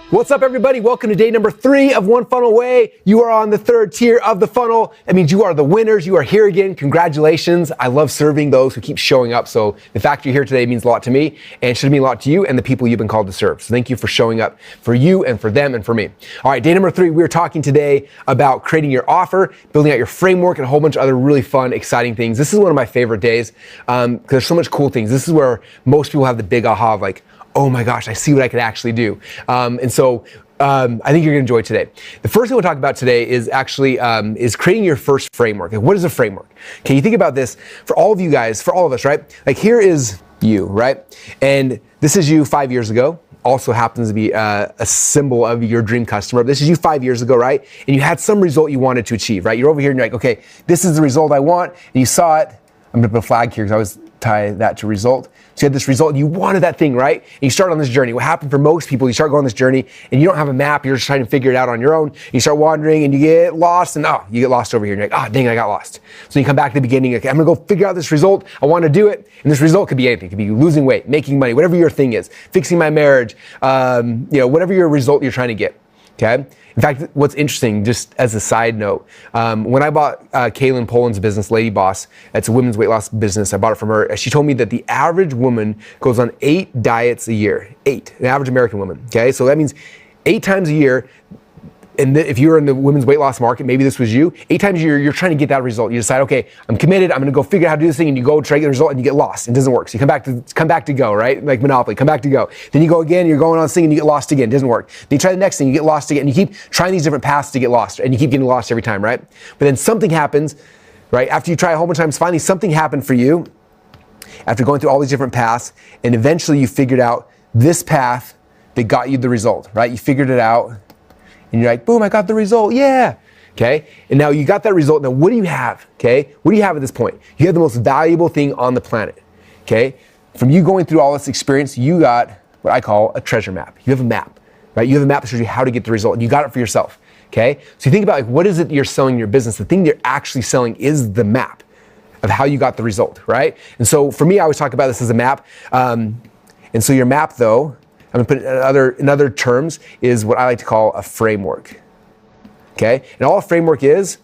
What's up, everybody? Welcome to day number 3 of One Funnel Away. You are on the 3rd tier of the funnel. That means you are the winners. You are here again. Congratulations. I love serving those who keep showing up. So the fact you're here today means a lot to me and should mean a lot to you and the people you've been called to serve. So thank you for showing up for you and for them and for me. All right, day number 3, we're talking today about creating your offer, building out your framework, and a whole bunch of other really fun, exciting things. This is one of my favorite days because there's so much cool things. This is where most people have the big aha of like, oh my gosh, I see what I could actually do. I think you're gonna enjoy today. The first thing we'll talk about today is actually is creating your first framework. Like, what is a framework? Okay, you think about this for all of you guys, for all of us, right? Like, here is you, right? And this is you 5 years ago. Also happens to be a symbol of your dream customer. This is you 5 years ago, right? And you had some result you wanted to achieve, right? You're over here and you're like, okay, this is the result I want. And you saw it. I'm gonna put a flag here because I always tie that to result. So you had this result and you wanted that thing, right? And you start on this journey. What happened for most people, you start going on this journey and you don't have a map, you're just trying to figure it out on your own. You start wandering and you get lost and you get lost over here and you're like, dang, I got lost. So you come back to the beginning, okay, I'm gonna go figure out this result, I wanna do it. And this result could be anything. It could be losing weight, making money, whatever your thing is, fixing my marriage, whatever your result you're trying to get, okay? In fact, what's interesting, just as a side note, when I bought Kaylin Poland's business, Lady Boss, it's a women's weight loss business, I bought it from her. She told me that the average woman goes on 8 diets a year. 8, an average American woman, okay? So that means 8 times a year, and if you're in the women's weight loss market, maybe this was you, 8 times a year, you're trying to get that result. You decide, okay, I'm committed, I'm gonna go figure out how to do this thing, and you go try to get the result, and you get lost. It doesn't work. So you come back to go, right? Like Monopoly, come back to go. Then you go again, you're going on this thing, and you get lost again. It doesn't work. Then you try the next thing, you get lost again, and you keep trying these different paths to get lost, and you keep getting lost every time, right? But then something happens, right? After you try a whole bunch of times, finally something happened for you, after going through all these different paths, and eventually you figured out this path that got you the result, right? You figured it out, and you're like, boom, I got the result, yeah. Okay, and now you got that result, now what do you have, okay? What do you have at this point? You have the most valuable thing on the planet, okay? From you going through all this experience, you got what I call a treasure map. You have a map, right? You have a map that shows you how to get the result, and you got it for yourself, okay? So you think about like, what is it you're selling in your business? The thing you're actually selling is the map of how you got the result, right? And so for me, I always talk about this as a map. And so your map, though, I'm gonna put it in other terms, is what I like to call a framework, okay? And all a framework is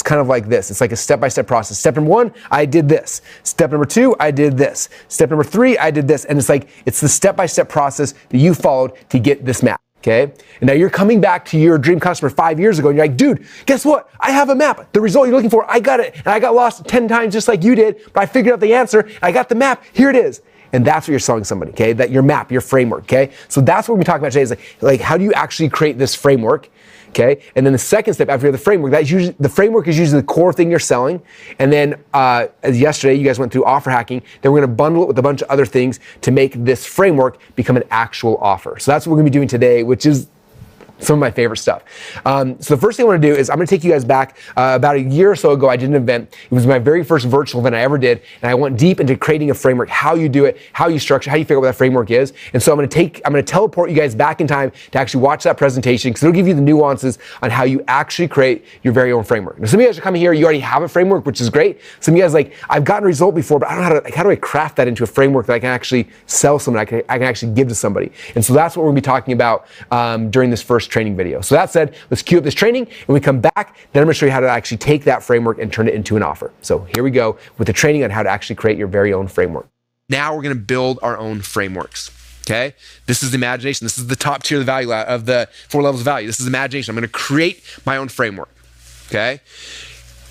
kind of like this. It's like a step-by-step process. Step number 1, I did this. Step number 2, I did this. Step number 3, I did this. And it's the step-by-step process that you followed to get this map, okay? And now you're coming back to your dream customer 5 years ago and you're like, dude, guess what? I have a map. The result you're looking for, I got it. And I got lost 10 times just like you did, but I figured out the answer. And I got the map. Here it is. And that's what you're selling somebody, okay? That your map, your framework, okay? So that's what we're talking about today is like how do you actually create this framework, okay? And then the second step after the framework, the framework is usually the core thing you're selling. And then as yesterday, you guys went through offer hacking, then we're gonna bundle it with a bunch of other things to make this framework become an actual offer. So that's what we're gonna be doing today, which is some of my favorite stuff. So the first thing I want to do is I'm going to take you guys back about a year or so ago. I did an event. It was my very first virtual event I ever did, and I went deep into creating a framework, how you do it, how you structure, how you figure out what that framework is. And so I'm going to teleport you guys back in time to actually watch that presentation because it'll give you the nuances on how you actually create your very own framework. Now, some of you guys are coming here, you already have a framework, which is great. Some of you guys like, I've gotten a result before, but I don't know how do I craft that into a framework that I can actually sell someone, I can actually give to somebody. And so that's what we're going to be talking about during this first training video. So that said, let's queue up this training and we come back, then I'm gonna show you how to actually take that framework and turn it into an offer. So here we go with the training on how to actually create your very own framework. Now we're gonna build our own frameworks, okay? This is the imagination. This is the top tier of the value of the 4 levels of value. This is imagination. I'm gonna create my own framework, okay?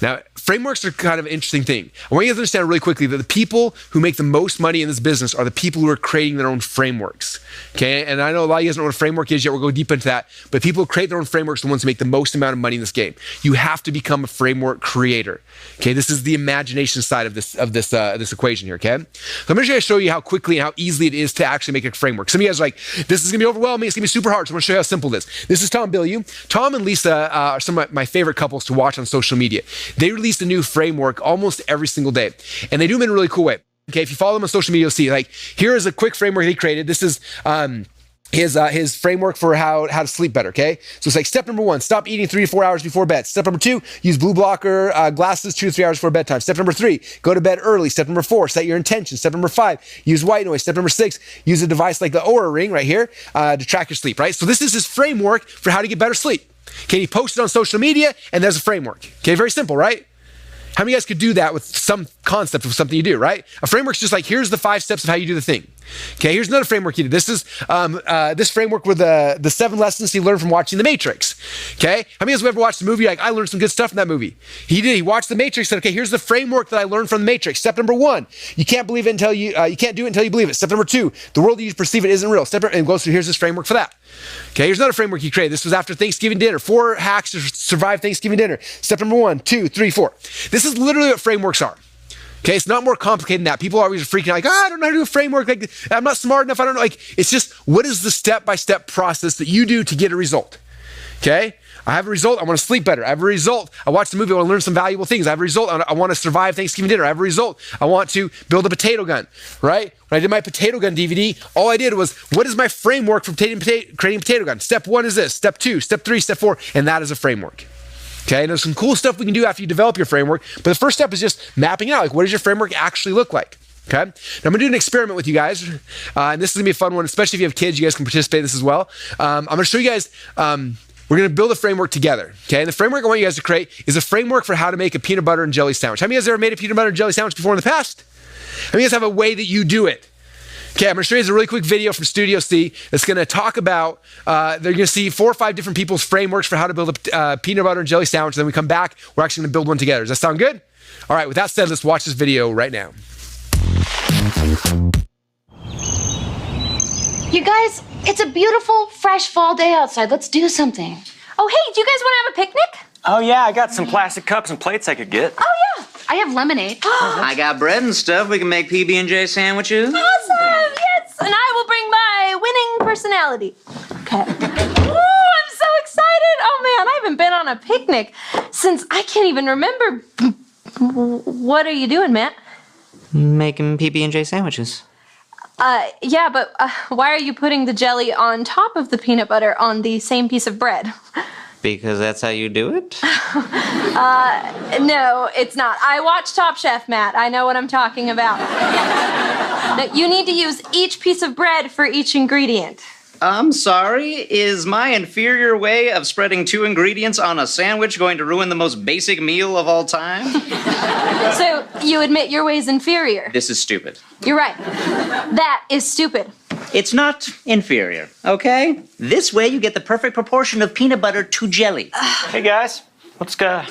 Now, frameworks are kind of an interesting thing. I want you guys to understand really quickly that the people who make the most money in this business are the people who are creating their own frameworks, okay? And I know a lot of you guys don't know what a framework is yet. We'll go deep into that. But people who create their own frameworks are the ones who make the most amount of money in this game. You have to become a framework creator, okay? This is the imagination side of this equation here, okay? So I'm gonna show you how quickly and how easily it is to actually make a framework. Some of you guys are like, this is gonna be overwhelming. It's gonna be super hard. So I'm gonna show you how simple it is. This is Tom Bilyeu. Tom and Lisa are some of my favorite couples to watch on social media. They release a new framework almost every single day, and they do them in a really cool way. Okay, if you follow them on social media, you'll see like here is a quick framework they created. This is his framework for how to sleep better, okay? So it's like step number 1, stop eating 3 to 4 hours before bed. Step number 2, use blue blocker glasses 2 to 3 hours before bedtime. Step number 3, go to bed early. Step number 4, set your intention. Step number 5, use white noise. Step number 6, use a device like the Oura Ring right here to track your sleep, right? So this is his framework for how to get better sleep. Okay, he posted on social media, and there's a framework. Okay, very simple, right? How many of you guys could do that with some concept of something you do, right? A framework's just like, here's the 5 steps of how you do the thing. Okay, here's another framework he did. This is this framework with the 7 lessons he learned from watching The Matrix. Okay, how many of you have ever watched a movie like, I learned some good stuff from that movie? He watched The Matrix and said, okay, here's the framework that I learned from The Matrix. Step number 1, you can't believe it until you can't do it until you believe it. Step number 2, the world you perceive it isn't real. And goes through, here's this framework for that. Okay, here's another framework he created. This was after Thanksgiving dinner. 4 hacks to survive Thanksgiving dinner. Step number 1, 2, 3, 4. This is literally what frameworks are. Okay, it's not more complicated than that. People are always freaking out like, I don't know how to do a framework. Like, I'm not smart enough. I don't know. Like, it's just, what is the step-by-step process that you do to get a result? Okay, I have a result. I want to sleep better. I have a result. I watched the movie. I want to learn some valuable things. I have a result. I want to survive Thanksgiving dinner. I have a result. I want to build a potato gun, right? When I did my potato gun DVD, all I did was, what is my framework for creating potato gun? Step 1 is this. Step 2, step 3, step 4, and that is a framework. Okay, and there's some cool stuff we can do after you develop your framework, but the first step is just mapping out, like, what does your framework actually look like? Okay, now I'm gonna do an experiment with you guys, and this is gonna be a fun one, especially if you have kids. You guys can participate in this as well. I'm gonna show you guys, we're gonna build a framework together, okay? And the framework I want you guys to create is a framework for how to make a peanut butter and jelly sandwich. How many of you guys ever made a peanut butter and jelly sandwich before in the past? How many of you guys have a way that you do it? Okay, I'm gonna show you guys a really quick video from Studio C that's gonna talk about, they're gonna see 4 or 5 different people's frameworks for how to build a peanut butter and jelly sandwich. And then we come back, we're actually gonna build one together. Does that sound good? All right, with that said, let's watch this video right now. You guys, it's a beautiful, fresh fall day outside. Let's do something. Oh, hey, do you guys want to have a picnic? Oh, yeah, I got some plastic cups and plates I could get. Oh, yeah. I have lemonade. I got bread and stuff. We can make PB&J sandwiches. Awesome, yes. And I will bring my winning personality. Okay. Oh, I'm so excited. Oh, man, I haven't been on a picnic since I can't even remember. What are you doing, Matt? Making PB&J sandwiches. Yeah, but why are you putting the jelly on top of the peanut butter on the same piece of bread? Because that's how you do it? No, it's not. I watch Top Chef, Matt. I know what I'm talking about. No, you need to use each piece of bread for each ingredient. I'm sorry, is my inferior way of spreading 2 ingredients on a sandwich going to ruin the most basic meal of all time? So, you admit your way's inferior? This is stupid. You're right. That is stupid. It's not inferior, okay? This way you get the perfect proportion of peanut butter to jelly. Hey, guys, let's go.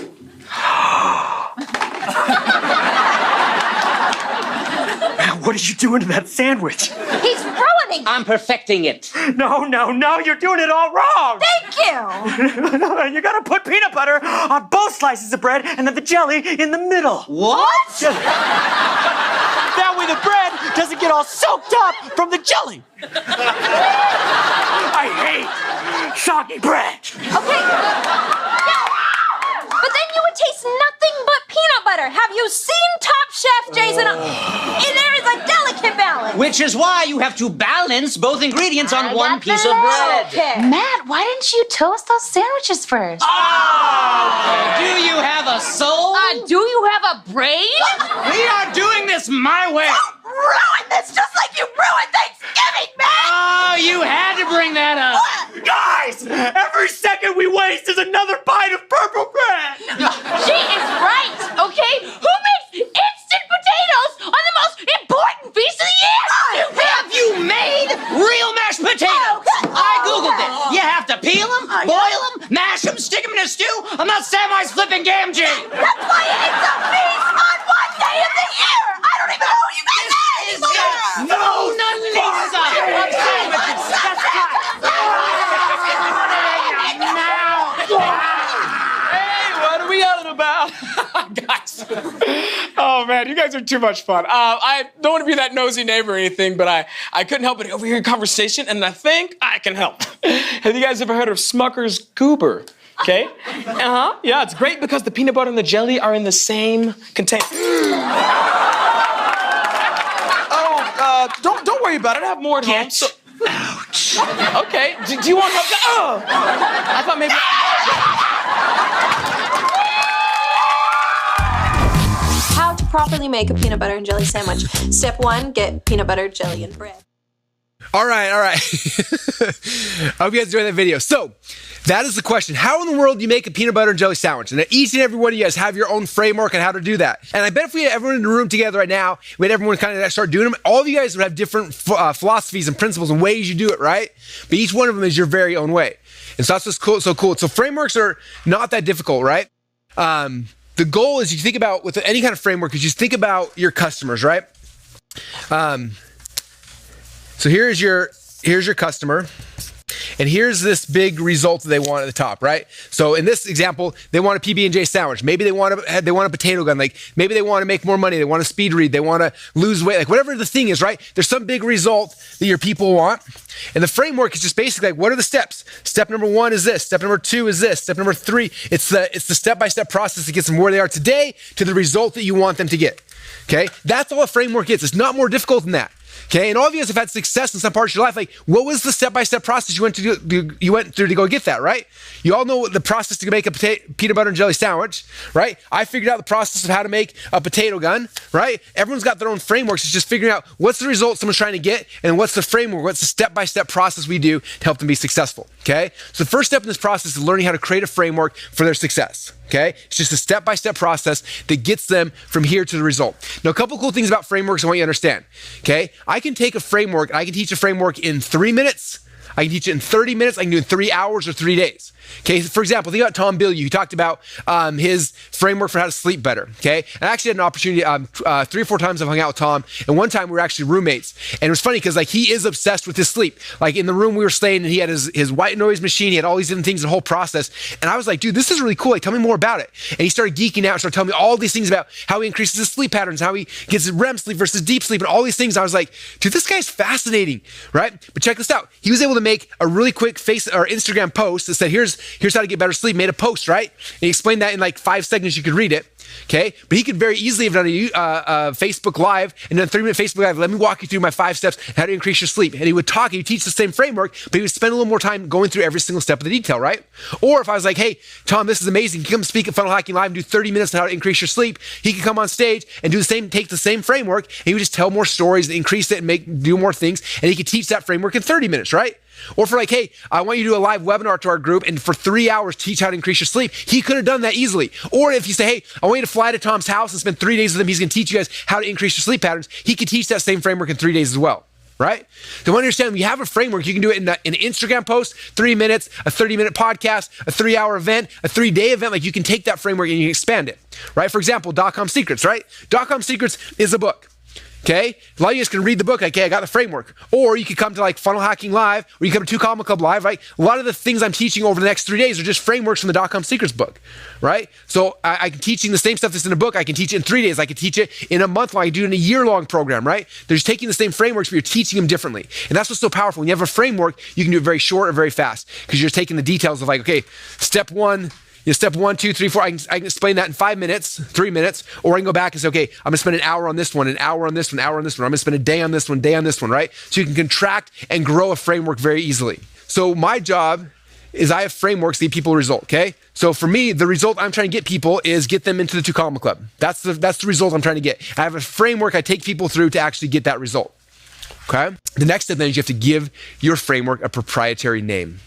What are you doing to that sandwich? He's ruining it. I'm perfecting it. No, you're doing it all wrong. Thank you. You gotta put peanut butter on both slices of bread and then the jelly in the middle. What? That way the bread doesn't get all soaked up from the jelly. I hate soggy bread. Okay. But then you would taste nothing but peanut butter. Have you seen Top Chef, Jason? There is a delicate balance. Which is why you have to balance both ingredients on one piece of bread. Okay. Matt, why didn't you toast those sandwiches first? Oh! Do you have a soul? Do you have a brain? We are doing this my way. Ruin this just like you ruined Thanksgiving, Matt! Oh, you had to bring that up. Guys, every second we waste is another bite of purple bread. She is right, okay? Who makes instant potatoes on the most important feast of the year? Have you made real mashed potatoes? I Googled it. You have to peel them, boil them, mash them, stick them in a stew. I'm not Samwise flipping Gamgee. That's why it's a feast on one day of the year! I don't even know who you guys are anymore! No, none Lisa. Hey, what are we yelling about? Guys. Oh, man, you guys are too much fun. I don't want to be that nosy neighbor or anything, but I couldn't help but overhear a conversation, and I think I can help. Have you guys ever heard of Smucker's Goober? Okay? Yeah, it's great because the peanut butter and the jelly are in the same container. Oh, don't worry about it. I have more at home. So... Ouch. Okay. Do you want help? Oh! I thought maybe. How to properly make a peanut butter and jelly sandwich. Step 1, get peanut butter, jelly, and bread. All right. I hope you guys enjoyed that video. So that is the question. How in the world do you make a peanut butter and jelly sandwich? And each and every one of you guys have your own framework on how to do that. And I bet if we had everyone in the room together right now, we had everyone kind of start doing them, all of you guys would have different philosophies and principles and ways you do it, right? But each one of them is your very own way. And so that's what's cool. So frameworks are not that difficult, right? The goal is you think about, with any kind of framework, is you think about your customers, right? So here's your customer, and here's this big result that they want at the top, right? So in this example, they want a PB&J sandwich. Maybe they want a potato gun. Like maybe they want to make more money. They want to speed read. They want to lose weight. Like whatever the thing is, right? There's some big result that your people want. And the framework is just basically like, what are the steps? Step number 1 is this. Step number 2 is this. Step number 3, it's the step-by-step process that gets them where they are today to the result that you want them to get. Okay? That's all a framework is. It's not more difficult than that. Okay, and all of you guys have had success in some parts of your life. Like, what was the step-by-step process you went through to go get that, right? You all know the process to make a peanut butter and jelly sandwich, right? I figured out the process of how to make a potato gun, right? Everyone's got their own frameworks. It's just figuring out what's the result someone's trying to get and what's the framework, what's the step-by-step process we do to help them be successful, okay? So the first step in this process is learning how to create a framework for their success. Okay, it's just a step-by-step process that gets them from here to the result. Now, a couple cool things about frameworks I want you to understand. Okay, I can take a framework, I can teach a framework in 3 minutes. I can teach it in 30 minutes. I can do it in 3 hours or 3 days. Okay, for example, think about Tom Bilyeu. He talked about his framework for how to sleep better. Okay, and I actually had an opportunity 3 or 4 times I've hung out with Tom, and one time we were actually roommates. And it was funny because like he is obsessed with his sleep. Like in the room we were staying, and he had his white noise machine. He had all these different things, the whole process. And I was like, dude, this is really cool. Like, tell me more about it. And he started geeking out and started telling me all these things about how he increases his sleep patterns, how he gets REM sleep versus deep sleep, and all these things. I was like, dude, this guy's fascinating, right? But check this out. He was able to make a really quick Instagram post that said, here's how to get better sleep. Made a post, right? And he explained that in like 5 seconds. You could read it. Okay, but he could very easily have done a Facebook Live and done a 3-minute Facebook Live. Let me walk you through my 5 steps how to increase your sleep. And he would talk, he would teach the same framework, but he would spend a little more time going through every single step of the detail, right? Or if I was like, hey, Tom, this is amazing. You come speak at Funnel Hacking Live and do 30 minutes on how to increase your sleep. He could come on stage and do the same, take the same framework, and he would just tell more stories, increase it, and do more things. And he could teach that framework in 30 minutes, right? Or for like, hey, I want you to do a live webinar to our group and for 3 hours teach how to increase your sleep. He could have done that easily. Or if you say, hey, I want you to fly to Tom's house and spend 3 days with him, he's going to teach you guys how to increase your sleep patterns. He could teach that same framework in 3 days as well, right? So understand, when you have a framework, you can do it in an Instagram post, 3 minutes, a 30-minute podcast, a 3-hour event, a 3-day event. Like you can take that framework and you can expand it, right? For example, .com Secrets, right? .com Secrets is a book. Okay, a lot of you guys can read the book, like, okay, I got the framework. Or you could come to like Funnel Hacking Live, or you come to 2 Comma Club Live, right? A lot of the things I'm teaching over the next 3 days are just frameworks from the .com Secrets book, right? So I can teaching the same stuff that's in a book. I can teach it in 3 days. I can teach it in a month long. I can do it in a year-long program, right? They're just taking the same frameworks, but you're teaching them differently. And that's what's so powerful. When you have a framework, you can do it very short or very fast because you're just taking the details of like, okay, step 1, step 1, 2, 3, 4, I can explain that in 5 minutes, 3 minutes, or I can go back and say, okay, I'm gonna spend an hour on this one, an hour on this one, an hour on this one. I'm gonna spend a day on this one, day on this one, right? So you can contract and grow a framework very easily. So my job is I have frameworks that get people a result, okay? So for me, the result I'm trying to get people is get them into the 2 Comma Club. That's the result I'm trying to get. I have a framework I take people through to actually get that result, okay? The next step then is you have to give your framework a proprietary name.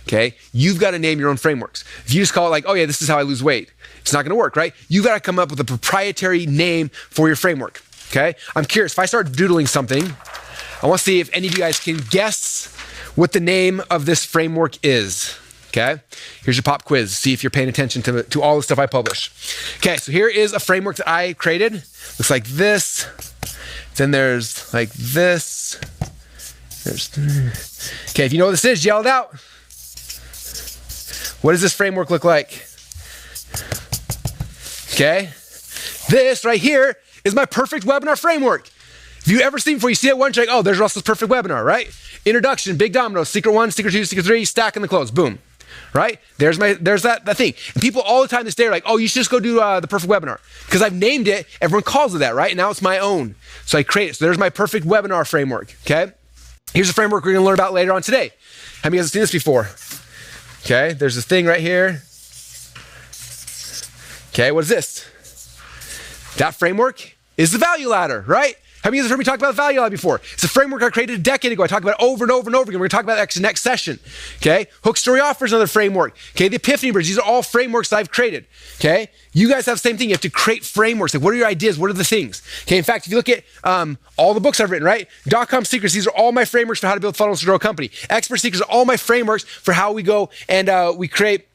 Okay, you've got to name your own frameworks. If you just call it like, oh yeah, this is how I lose weight, it's not going to work, right? You've got to come up with a proprietary name for your framework. Okay, I'm curious, if I start doodling something, I want to see if any of you guys can guess what the name of this framework is. Okay, here's your pop quiz. See if you're paying attention to all the stuff I publish. Okay, so here is a framework that I created. Looks like this. Then there's like this. Okay, if you know what this is, yell it out. What does this framework look like? Okay, this right here is my perfect webinar framework. If you ever seen before, you see it once, you're like, oh, there's Russell's perfect webinar, right? Introduction, big dominoes, secret 1, secret 2, secret 3, stack in the close, boom, right? There's that thing. And people all the time this day are like, oh, you should just go do the perfect webinar. Because I've named it, everyone calls it that, right? And now it's my own. So I create it. So there's my perfect webinar framework, okay? Here's a framework we're gonna learn about later on today. How many of you guys have seen this before? Okay, there's a thing right here. Okay, what is this? That framework is the value ladder, right? How many of you guys have heard me talk about the value ladder before? It's a framework I created a decade ago. I talk about it over and over and over again. We're gonna talk about that next session, okay? Hook Story Offers, another framework. Okay, the Epiphany Bridge, these are all frameworks that I've created, okay? You guys have the same thing. You have to create frameworks. Like, what are your ideas? What are the things? Okay, in fact, if you look at all the books I've written, right? .com Secrets, these are all my frameworks for how to build funnels to grow a company. Expert Secrets are all my frameworks for how we go and we create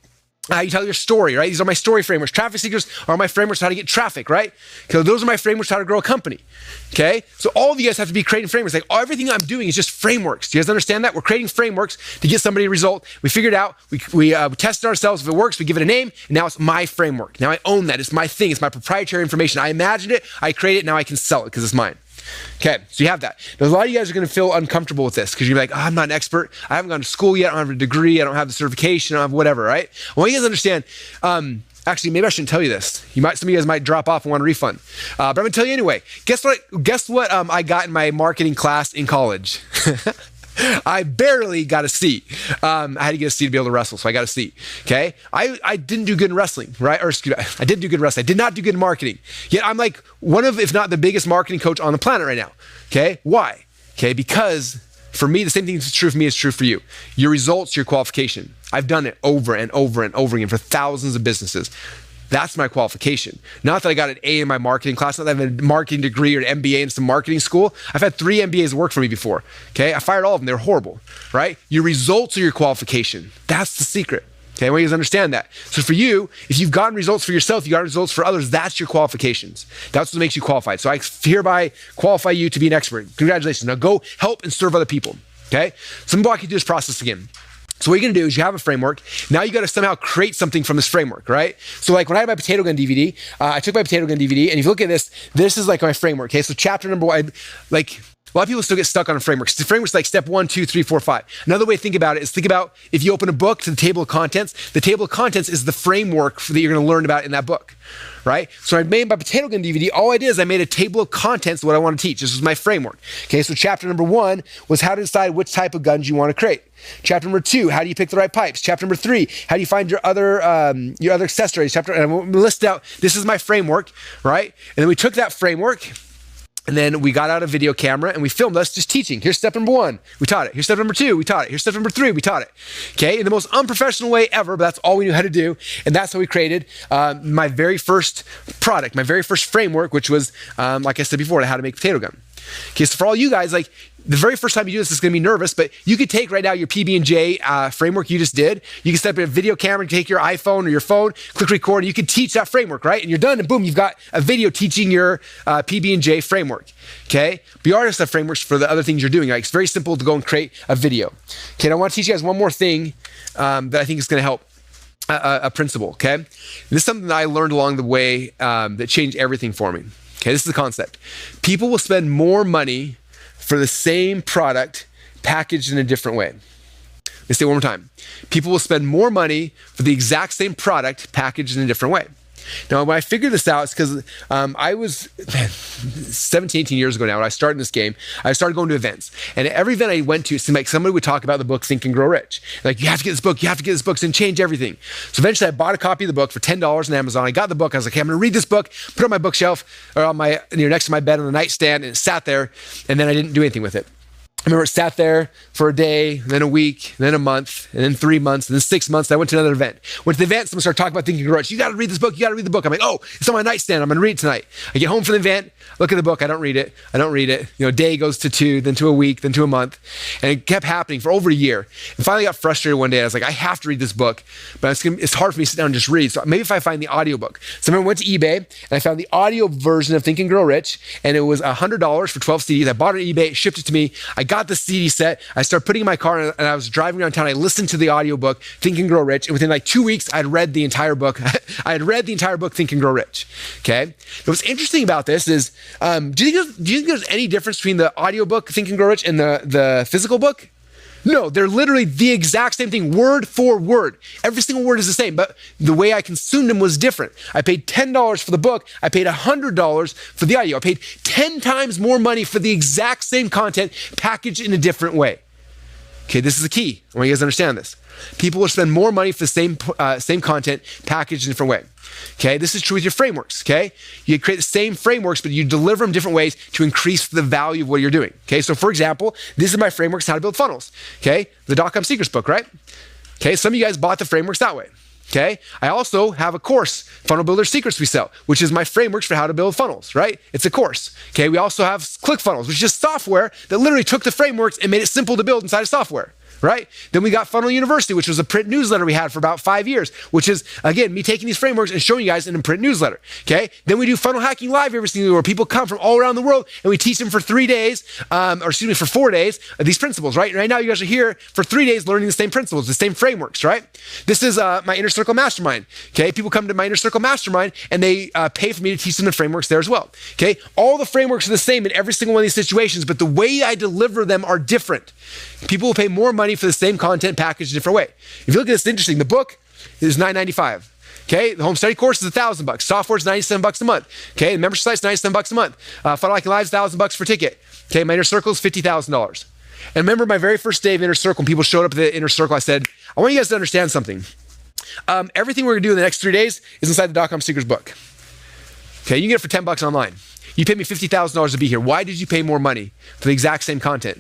you tell your story, right? These are my story frameworks. Traffic Seekers are my frameworks for how to get traffic, right? So those are my frameworks for how to grow a company, okay? So all of you guys have to be creating frameworks. Like everything I'm doing is just frameworks. Do you guys understand that? We're creating frameworks to get somebody a result. We figured out, we tested ourselves. If it works, we give it a name, and now it's my framework. Now I own that. It's my thing. It's my proprietary information. I imagined it. I created it. Now I can sell it because it's mine. Okay, so you have that. Now, a lot of you guys are going to feel uncomfortable with this because you're like, oh, I'm not an expert. I haven't gone to school yet. I don't have a degree. I don't have the certification. I don't have whatever, right? Well, you guys understand, actually, maybe I shouldn't tell you this. Some of you guys might drop off and want a refund. But I'm going to tell you anyway. Guess what I got in my marketing class in college? I barely got a seat. I had to get a seat to be able to wrestle, so I got a seat. Okay, I didn't do good in wrestling, right? Or excuse me, I didn't do good in wrestling. I did not do good in marketing. Yet I'm like one of, if not the biggest marketing coach on the planet right now. Okay, why? Okay, because for me, the same thing that's true for me is true for you. Your results, your qualification. I've done it over and over and over again for thousands of businesses. That's my qualification. Not that I got an A in my marketing class, not that I have a marketing degree or an MBA in some marketing school. I've had 3 MBAs work for me before, okay? I fired all of them, they're horrible, right? Your results are your qualification. That's the secret, okay? I want you guys to understand that. So for you, if you've gotten results for yourself, you got results for others, that's your qualifications. That's what makes you qualified. So I hereby qualify you to be an expert. Congratulations. Now go help and serve other people, okay? So I'm going to walk you through this process again. So what you're gonna do is you have a framework. Now you gotta somehow create something from this framework, right? So like when I had my Potato Gun DVD, I took my Potato Gun DVD, and if you look at this, this is like my framework, okay? So chapter number 1, like a lot of people still get stuck on a framework. The framework's like step 1, 2, 3, 4, 5. Another way to think about it is think about if you open a book to the table of contents, the table of contents is the framework that you're gonna learn about in that book, right? So I made my Potato Gun DVD. All I did is I made a table of contents of what I want to teach. This was my framework. Okay, so chapter number 1 was how to decide which type of guns you want to create. Chapter number 2, how do you pick the right pipes? Chapter number 3, how do you find your other accessories? And I'm gonna list out, this is my framework, right? And then we took that framework, and then we got out a video camera and we filmed us just teaching. Here's step number 1, we taught it. Here's step number 2, we taught it. Here's step number 3, we taught it. Okay, in the most unprofessional way ever, but that's all we knew how to do. And that's how we created my very first product, my very first framework, which was, like I said before, how to make a potato gun. Okay, so for all you guys, like the very first time you do this is gonna be nervous, but you could take right now your PB&J framework you just did. You can step in a video camera, take your iPhone or your phone, click record, and you can teach that framework, right? And you're done, and boom, you've got a video teaching your PB&J framework, okay? But you already have frameworks for the other things you're doing. Like it's very simple to go and create a video. Okay, and I wanna teach you guys one more thing that I think is gonna help. A principle, okay? And this is something that I learned along the way that changed everything for me. Okay, this is the concept. People will spend more money for the same product packaged in a different way. Let me say it one more time. People will spend more money for the exact same product packaged in a different way. Now, when I figured this out, it's because I was 17, 18 years ago now, when I started in this game, I started going to events. And at every event I went to, it seemed like somebody would talk about the book Think and Grow Rich. Like, you have to get this book, you have to get this book, it's gonna change everything. So eventually I bought a copy of the book for $10 on Amazon. I got the book, I was like, hey, I'm gonna read this book, put it on my bookshelf, or on my, next to my bed on the nightstand, and it sat there, and then I didn't do anything with it. I remember it sat there for a day, then a week, then a month, and then 3 months, and then 6 months. I went to another event. Went to the event, someone started talking about Think and Grow Rich. You gotta read this book, you gotta read the book. I'm like, oh, it's on my nightstand, I'm gonna read it tonight. I get home from the event, look at the book, I don't read it. You know, day goes to 2, then to a week, then to a month. And it kept happening for over a year. And finally got frustrated one day. I was like, I have to read this book, but it's hard for me to sit down and just read. So maybe if I find the audiobook. So I went to eBay, and I found the audio version of Think and Grow Rich, and it was $100 for 12 CDs. I bought it on eBay, it shipped it to me. I got the CD set. I started putting it in my car, and I was driving around town. I listened to the audiobook, Think and Grow Rich, and within like 2 weeks, I had read the entire book. I had read the entire book, Think and Grow Rich, okay? But what's interesting about this is, do you think there's any difference between the audiobook, Think and Grow Rich, and the physical book? No, they're literally the exact same thing, word for word. Every single word is the same, but the way I consumed them was different. I paid $10 for the book. I paid $100 for the audio. I paid 10 times more money for the exact same content packaged in a different way. Okay, this is the key. I want you guys to understand this. People will spend more money for the same content packaged in a different way. Okay, this is true with your frameworks. Okay, you create the same frameworks, but you deliver them different ways to increase the value of what you're doing. Okay, so for example, this is my frameworks, how to build funnels. Okay, the .com Secrets book, right? Okay, some of you guys bought the frameworks that way. Okay, I also have a course, Funnel Builder Secrets we sell, which is my frameworks for how to build funnels, right? It's a course. Okay, we also have ClickFunnels, which is just software that literally took the frameworks and made it simple to build inside of software. Right? Then we got Funnel University, which was a print newsletter we had for about 5 years, which is, again, me taking these frameworks and showing you guys in a print newsletter. Okay? Then we do Funnel Hacking Live every single year where people come from all around the world and we teach them for 3 days, for 4 days, these principles, right? Right now you guys are here for 3 days learning the same principles, the same frameworks, right? This is my Inner Circle Mastermind. Okay? People come to my Inner Circle Mastermind and they pay for me to teach them the frameworks there as well. Okay? All the frameworks are the same in every single one of these situations, but the way I deliver them are different. People will pay more money for the same content packaged a different way. If you look at this, it's interesting. The book is $9.95. Okay, the home study course is $1,000. Software is $97 a month. Okay, the membership site is $97 a month. Funnel Hacking Live is $1,000 for ticket. Okay, my Inner Circle is $50,000. And remember my very first day of Inner Circle, when people showed up at the Inner Circle, I said, I want you guys to understand something. Everything we're gonna do in the next 3 days is inside the .com Secrets book. Okay, you can get it for $10 online. You paid me $50,000 to be here. Why did you pay more money for the exact same content?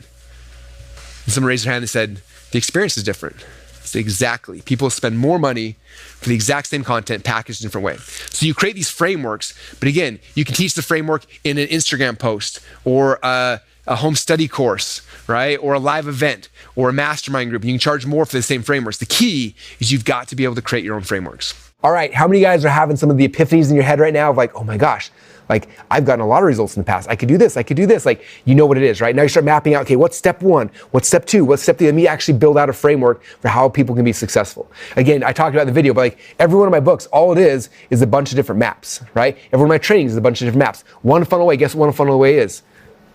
And someone raised their hand and said, the experience is different. It's exactly. People spend more money for the exact same content packaged in a different way. So you create these frameworks, but again, you can teach the framework in an Instagram post or a home study course, right? Or a live event or a mastermind group. You can charge more for the same frameworks. The key is you've got to be able to create your own frameworks. All right, how many guys are having some of the epiphanies in your head right now of like, oh my gosh, like I've gotten a lot of results in the past. I could do this, I could do this. Like, you know what it is, right? Now you start mapping out, okay, what's step 1? What's step 2? What's step 3? Let me actually build out a framework for how people can be successful. Again, I talked about in the video, but like every one of my books, all it is a bunch of different maps, right? Every one of my trainings is a bunch of different maps. One funnel away, guess what one funnel away is?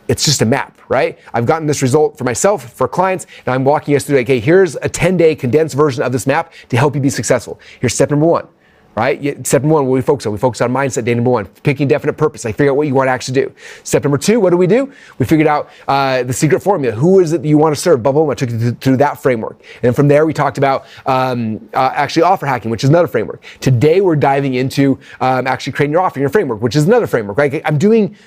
It's just a map, right? I've gotten this result for myself, for clients, and I'm walking you through like, hey, here's a 10-day condensed version of this map to help you be successful. Here's step number 1. Right? Step number 1, what do we focus on? We focus on mindset, day number 1, picking definite purpose. Like figure out what you want to actually do. Step number 2, what do? We figured out the secret formula. Who is it that you want to serve? Blah, blah, blah. I took you through that framework. And then from there, we talked about actually offer hacking, which is another framework. Today, we're diving into actually creating your offer, your framework, which is another framework, right? I'm doing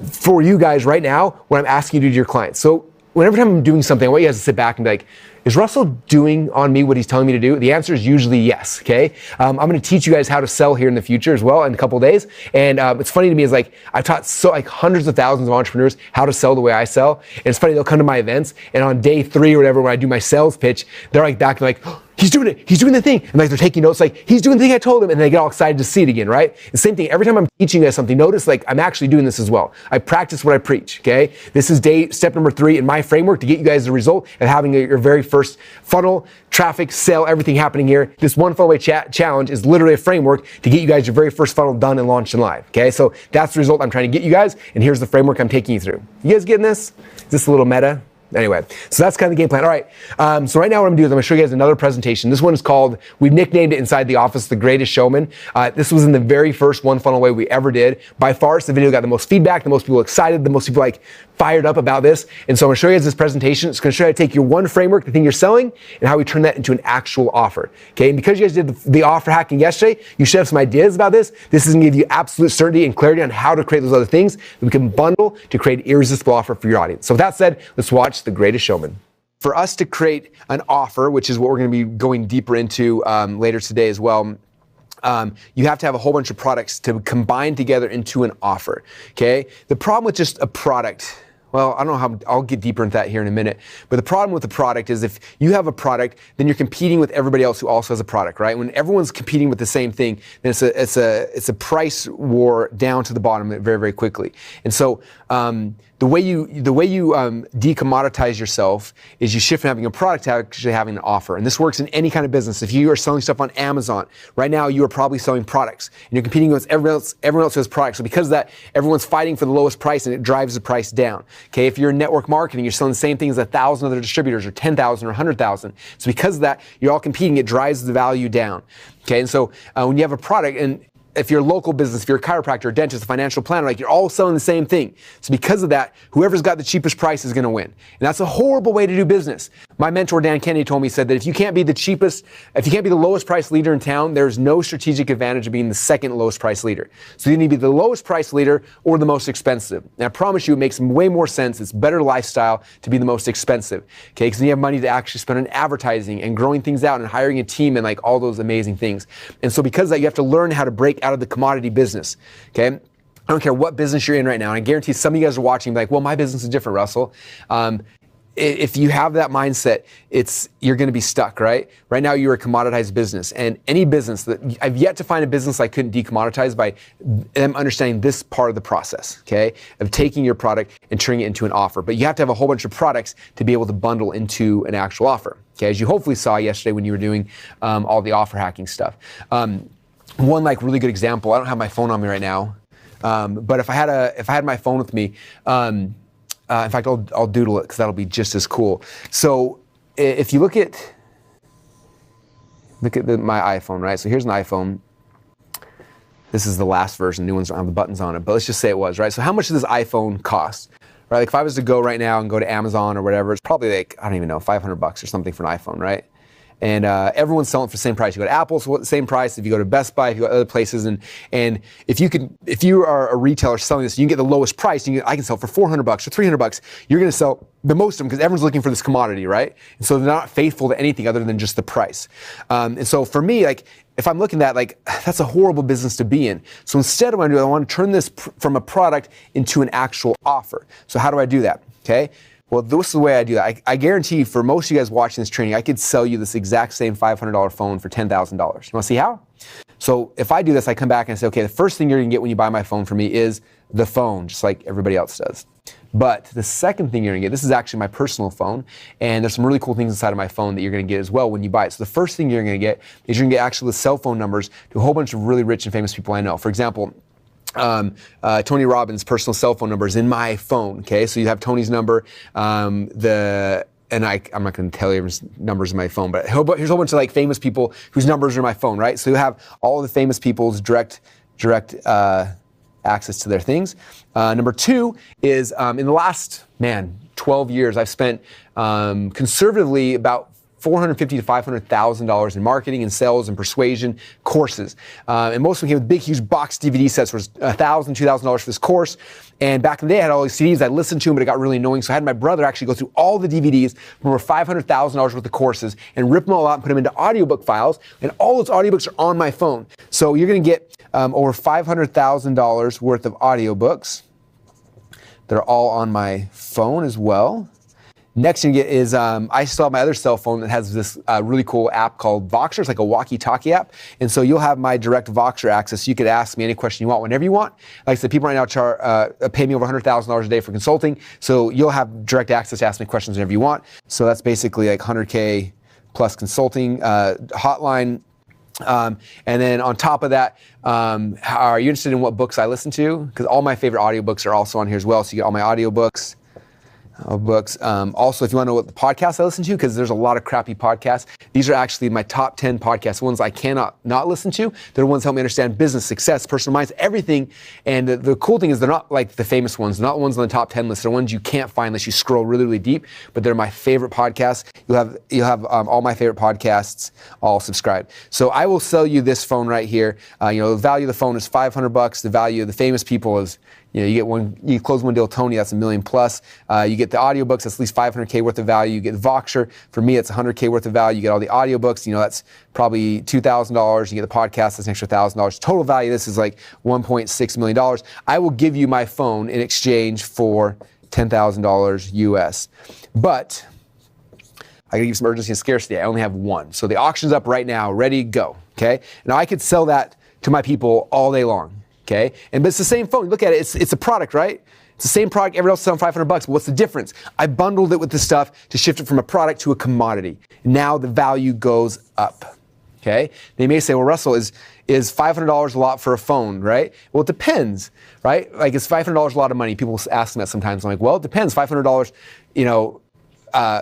for you guys right now what I'm asking you to do to your clients. So whenever time I'm doing something, I want you guys to sit back and be like, is Russell doing on me what he's telling me to do? The answer is usually yes, okay? I'm gonna teach you guys how to sell here in the future as well in a couple of days. And it's funny to me is like, I've taught hundreds of thousands of entrepreneurs how to sell the way I sell. And it's funny, they'll come to my events and on day 3 or whatever, when I do my sales pitch, they're like back and like, oh, he's doing it, he's doing the thing. And like they're taking notes like, he's doing the thing I told him, and they get all excited to see it again, right? The same thing, every time I'm teaching you guys something, notice like I'm actually doing this as well. I practice what I preach, okay? This is step number 3 in my framework to get you guys the result of having your very first funnel, traffic, sale, everything happening here. This one funnel way challenge is literally a framework to get you guys your very first funnel done and launched and live, okay? So that's the result I'm trying to get you guys, and here's the framework I'm taking you through. You guys getting this? Is this a little meta? Anyway, so that's kind of the game plan. All right, so right now what I'm gonna do is I'm gonna show you guys another presentation. This one is called, we've nicknamed it inside the office, The Greatest Showman. This was in the very first One Funnel Way we ever did. By far, it's the video that got the most feedback, the most people excited, the most people like fired up about this. And so I'm gonna show you guys this presentation. It's gonna show you how to take your one framework, the thing you're selling, and how we turn that into an actual offer. Okay, and because you guys did the offer hacking yesterday, you should have some ideas about this. This is gonna give you absolute certainty and clarity on how to create those other things that we can bundle to create an irresistible offer for your audience. So with that said, let's watch The Greatest Showman. For us to create an offer, which is what we're gonna be going deeper into later today as well, you have to have a whole bunch of products to combine together into an offer, okay? The problem with just a product, well, I don't know how, I'll get deeper into that here in a minute, but the problem with the product is if you have a product, then you're competing with everybody else who also has a product, right? When everyone's competing with the same thing, then it's a price war down to the bottom very, very quickly. And so the way you decommoditize yourself is you shift from having a product to actually having an offer. And this works in any kind of business. If you are selling stuff on Amazon, right now you are probably selling products and you're competing with everyone else who has products. So because of that, everyone's fighting for the lowest price and it drives the price down. Okay, if you're in network marketing, you're selling the same thing as 1,000 other distributors or 10,000 or 100,000. So because of that, you're all competing, it drives the value down. Okay, and so when you have a product, and if you're a local business, if you're a chiropractor, a dentist, a financial planner, like you're all selling the same thing. So because of that, whoever's got the cheapest price is going to win. And that's a horrible way to do business. My mentor, Dan Kennedy, told me, said that if you can't be the cheapest, if you can't be the lowest price leader in town, there's no strategic advantage of being the second lowest price leader. So you need to be the lowest price leader or the most expensive. And I promise you, it makes way more sense. It's better lifestyle to be the most expensive. Okay, because then you have money to actually spend on advertising and growing things out and hiring a team and like all those amazing things. And so because of that, you have to learn how to break out of the commodity business, okay? I don't care what business you're in right now, and I guarantee some of you guys are watching like, well, my business is different, Russell. If you have that mindset, you're going to be stuck, right? Right now, you're a commoditized business, and any business that I've yet to find a business I couldn't decommoditize by them understanding this part of the process, okay, of taking your product and turning it into an offer. But you have to have a whole bunch of products to be able to bundle into an actual offer, okay? As you hopefully saw yesterday when you were doing all the offer hacking stuff. One like really good example. I don't have my phone on me right now, but if I had my phone with me, in fact, I'll doodle it because that'll be just as cool. So if you look at my iPhone, right? So here's an iPhone. This is the last version. New ones don't have the buttons on it, but let's just say it was, right? So how much does this iPhone cost? Right? Like if I was to go right now and go to Amazon or whatever, it's probably like, I don't even know, $500 or something for an iPhone, right? And everyone's selling for the same price. You go to Apple, so the same price. If you go to Best Buy, if you go to other places, and if you are a retailer selling this, you can get the lowest price. I can sell for $400 or $300. You're going to sell the most of them because everyone's looking for this commodity, right? And so they're not faithful to anything other than just the price. And so for me, like if I'm looking at like that's a horrible business to be in. So instead, what I want to turn this from a product into an actual offer. So how do I do that? Okay. Well, this is the way I do that. I guarantee you, for most of you guys watching this training, I could sell you this exact same $500 phone for $10,000. You want to see how? So if I do this, I come back and I say, okay, the first thing you're going to get when you buy my phone from me is the phone, just like everybody else does. But the second thing you're going to get, this is actually my personal phone, and there's some really cool things inside of my phone that you're going to get as well when you buy it. So the first thing you're going to get is you're going to get actually the cell phone numbers to a whole bunch of really rich and famous people I know. For example, Tony Robbins' personal cell phone number is in my phone. Okay, so you have Tony's number. I'm not going to tell you his numbers in my phone, but here's a whole bunch of like famous people whose numbers are in my phone, right? So you have all of the famous people's direct access to their things. Number two is in the last 12 years, I've spent conservatively about $450,000 to $500,000 in marketing and sales and persuasion courses. And most of them came with big, huge box DVD sets, was $1,000, $2,000 for this course. And back in the day, I had all these CDs. I listened to them, but it got really annoying. So I had my brother actually go through all the DVDs from over $500,000 worth of courses and rip them all out and put them into audiobook files. And all those audiobooks are on my phone. So you're going to get over $500,000 worth of audiobooks that are all on my phone as well. Next thing you get is, I still have my other cell phone that has this really cool app called Voxer. It's like a walkie-talkie app. And so you'll have my direct Voxer access. You could ask me any question you want whenever you want. Like I said, people right now pay me over $100,000 a day for consulting. So you'll have direct access to ask me questions whenever you want. So that's basically like 100K plus consulting hotline. And then on top of that, are you interested in what books I listen to? Because all my favorite audiobooks are also on here as well. So you get all my audiobooks. Books. Also, if you want to know what the podcasts I listen to, because there's a lot of crappy podcasts, these are actually my top 10 podcasts, the ones I cannot not listen to. They're the ones that help me understand business, success, personal minds, everything. And the cool thing is they're not like the famous ones, they're not the ones on the top 10 list. They're ones you can't find unless you scroll really, really deep, but they're my favorite podcasts. You'll have all my favorite podcasts all subscribed. So I will sell you this phone right here. The value of the phone is $500. The value of the famous people is, you close one deal, Tony, that's $1 million plus. You get the audiobooks, that's at least $500K worth of value. You get Voxer. For me, it's $100K worth of value. You get all the audiobooks, that's probably $2,000. You get the podcast, that's an extra $1,000. Total value, this is like $1.6 million. I will give you my phone in exchange for $10,000 US. But I gotta give you some urgency and scarcity. I only have one. So the auction's up right now, ready, go, okay? Now I could sell that to my people all day long. Okay, but it's the same phone. Look at it. It's a product, right? It's the same product. Everyone else is selling $500. But what's the difference? I bundled it with the stuff to shift it from a product to a commodity. Now the value goes up. Okay, they may say, well, Russell, is $500 a lot for a phone, right? Well, it depends, right? Like, is $500 a lot of money? People ask me that sometimes. I'm like, well, it depends. $500,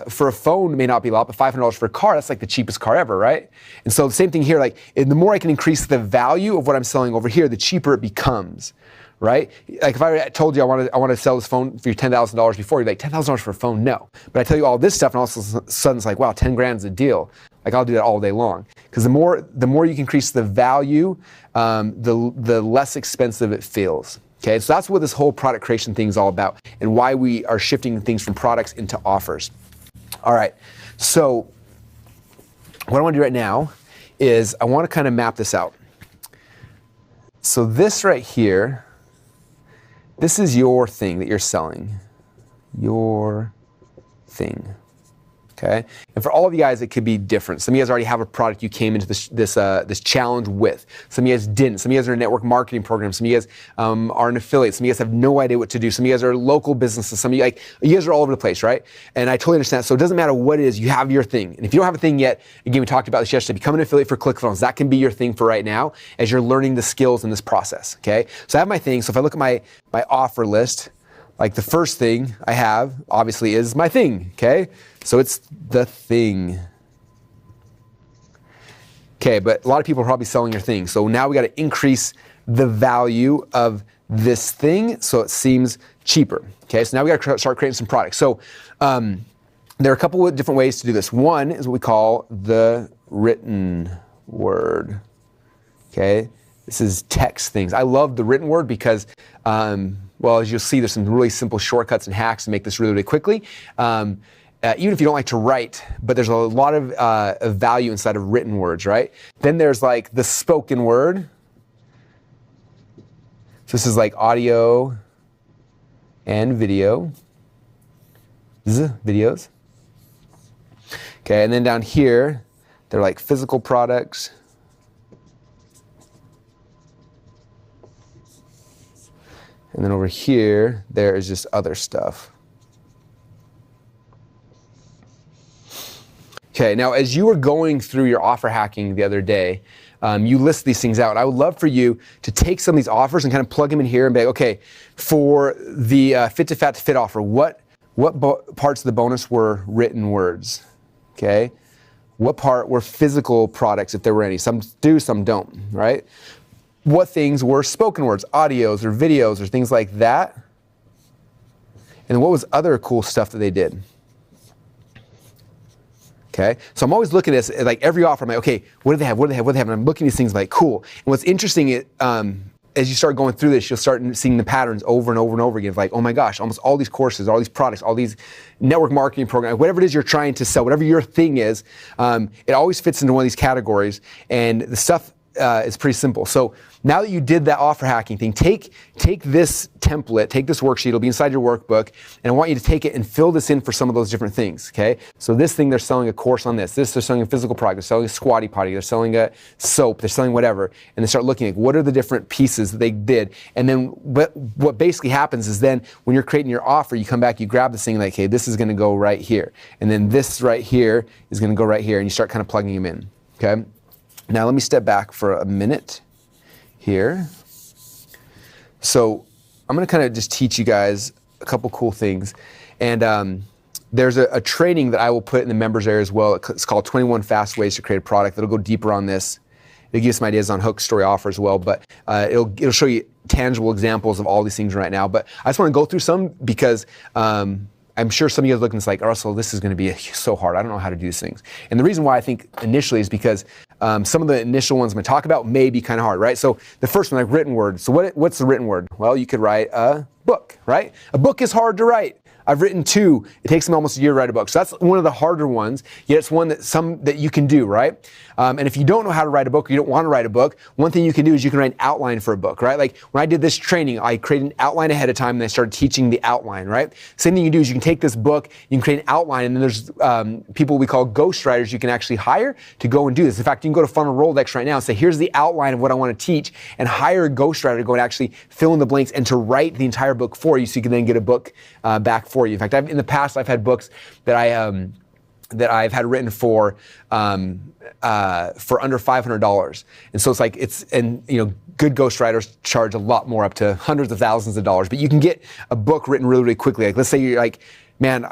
for a phone may not be a lot, but $500 for a car, that's like the cheapest car ever, right? And so the same thing here, like, the more I can increase the value of what I'm selling over here, the cheaper it becomes, right? Like, if I told you I want to sell this phone for you $10,000 before, you're like, $10,000 for a phone? No. But I tell you all this stuff, and all of a sudden it's like, wow, 10 grand's a deal. Like, I'll do that all day long. Because the more you can increase the value, the less expensive it feels. Okay, so that's what this whole product creation thing is all about, and why we are shifting things from products into offers. All right, so what I want to do right now is I want to kind of map this out. So this right here, this is your thing that you're selling. Your thing. Okay, and for all of you guys, it could be different. Some of you guys already have a product you came into this challenge with. Some of you guys didn't. Some of you guys are in a network marketing program. Some of you guys are an affiliate. Some of you guys have no idea what to do. Some of you guys are local businesses. Some of you, you guys are all over the place, right? And I totally understand. So it doesn't matter what it is. You have your thing. And if you don't have a thing yet, again, we talked about this yesterday. Become an affiliate for ClickFunnels. That can be your thing for right now as you're learning the skills in this process. Okay, so I have my thing. So if I look at my offer list, like, the first thing I have, obviously, is my thing, okay? So it's the thing. Okay, but a lot of people are probably selling your thing. So now we got to increase the value of this thing so it seems cheaper, okay? So now we got to start creating some products. So there are a couple of different ways to do this. One is what we call the written word, okay? This is text things. I love the written word because, well, as you'll see, there's some really simple shortcuts and hacks to make this really, really quickly. Even if you don't like to write, but there's a lot of value inside of written words, right? Then there's like the spoken word. So this is like audio and video. Videos. Okay, and then down here, they're like physical products. And then over here, there is just other stuff. Okay, now as you were going through your offer hacking the other day, you list these things out. I would love for you to take some of these offers and kind of plug them in here and be like, okay, for the Fit to Fat to Fit offer, what parts of the bonus were written words? Okay, what part were physical products, if there were any? Some do, some don't, right? What things were spoken words, audios or videos or things like that? And then what was other cool stuff that they did? Okay, so I'm always looking at this, like every offer, I'm like, okay, what do they have, what do they have, what do they have? And I'm looking at these things like, cool. And what's interesting, as you start going through this, you'll start seeing the patterns over and over and over again. It's like, oh my gosh, almost all these courses, all these products, all these network marketing programs, whatever it is you're trying to sell, whatever your thing is, it always fits into one of these categories. And the stuff is pretty simple. So now that you did that offer hacking thing, take this template, take this worksheet, it'll be inside your workbook, and I want you to take it and fill this in for some of those different things, okay? So this thing, they're selling a course on this. This, they're selling a physical product. They're selling a squatty potty. They're selling a soap. They're selling whatever. And they start looking at what are the different pieces that they did. And then what basically happens is then when you're creating your offer, you come back, you grab this thing like, hey, this is going to go right here. And then this right here is going to go right here. And you start kind of plugging them in, okay? Now let me step back for a minute here. So I'm going to kind of just teach you guys a couple cool things. And there's a training that I will put in the members area as well. It's called 21 Fast Ways to Create a Product. That'll go deeper on this. It'll give you some ideas on hook, story, offer as well. But it'll show you tangible examples of all these things right now. But I just want to go through some because I'm sure some of you guys looking at this like, Russell, this is going to be so hard. I don't know how to do these things. And the reason why I think initially is because some of the initial ones I'm going to talk about may be kind of hard, right? So the first one, like written word. So what's the written word? Well, you could write a book, right? A book is hard to write. I've written 2. It takes me almost a year to write a book. So that's one of the harder ones, yet it's one that you can do, right? And if you don't know how to write a book or you don't want to write a book, one thing you can do is you can write an outline for a book, right? Like when I did this training, I created an outline ahead of time and I started teaching the outline, right? Same thing you do is you can take this book, you can create an outline, and then there's people we call ghostwriters you can actually hire to go and do this. In fact, you can go to Funnel Rolodex right now and say, here's the outline of what I want to teach, and hire a ghostwriter to go and actually fill in the blanks and to write the entire book for you so you can then get a book back for you. In fact, in the past, I've had books that that I've had written for under $500. And so good ghostwriters charge a lot more, up to hundreds of thousands of dollars. But you can get a book written really, really quickly. Like, let's say you're like, man,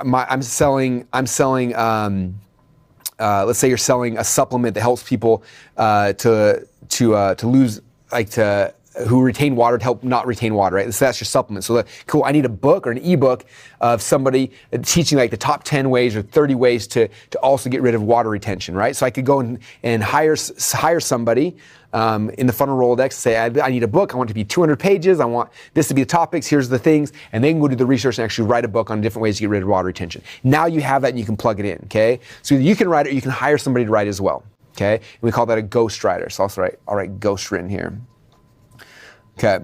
let's say you're selling a supplement that helps people who retain water to help not retain water, right? So that's your supplement. So cool, I need a book or an ebook of somebody teaching like the top 10 ways or 30 ways to also get rid of water retention, right? So I could go and hire somebody in the funnel Rolodex, say I need a book, I want it to be 200 pages, I want this to be the topics, here's the things, and they can go do the research and actually write a book on different ways to get rid of water retention. Now you have that and you can plug it in, okay? So either you can write it or you can hire somebody to write as well, okay? And we call that a ghostwriter. So I'll write ghost written here. Okay.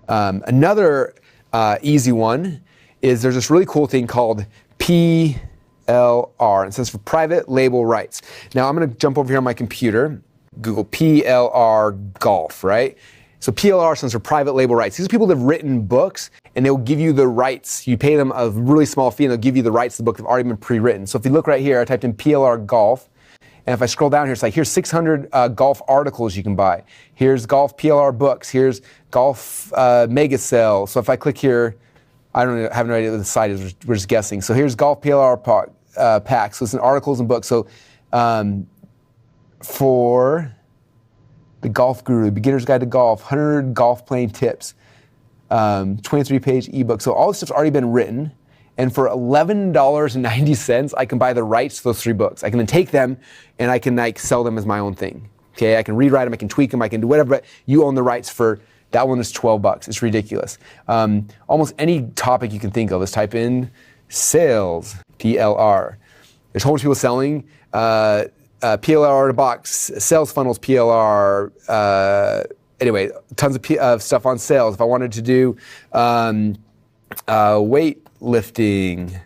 Another easy one is there's this really cool thing called PLR. It stands for Private Label Rights. Now I'm going to jump over here on my computer, Google PLR Golf, right? So PLR stands for Private Label Rights. These are people that have written books, and they'll give you the rights. You pay them a really small fee, and they'll give you the rights to the book that have already been pre-written. So if you look right here, I typed in PLR Golf. And if I scroll down here, it's like, here's 600 golf articles you can buy. Here's golf PLR books. Here's golf mega sale. So if I click here, I have no idea what the site is. We're just guessing. So here's golf PLR packs. So it's in articles and books. So for the Golf Guru, Beginner's Guide to Golf, 100 golf playing tips, 23-page ebook. So all this stuff's already been written. And for $11.90, I can buy the rights to those 3 books. I can then take them and I can sell them as my own thing. Okay, I can rewrite them, I can tweak them, I can do whatever, but you own the rights for that one is $12. It's ridiculous. Almost any topic you can think of. Let's type in sales, PLR. There's a whole bunch of people selling PLR in a box, sales funnels, PLR. Anyway, tons of stuff on sales. If I wanted to do weightlifting,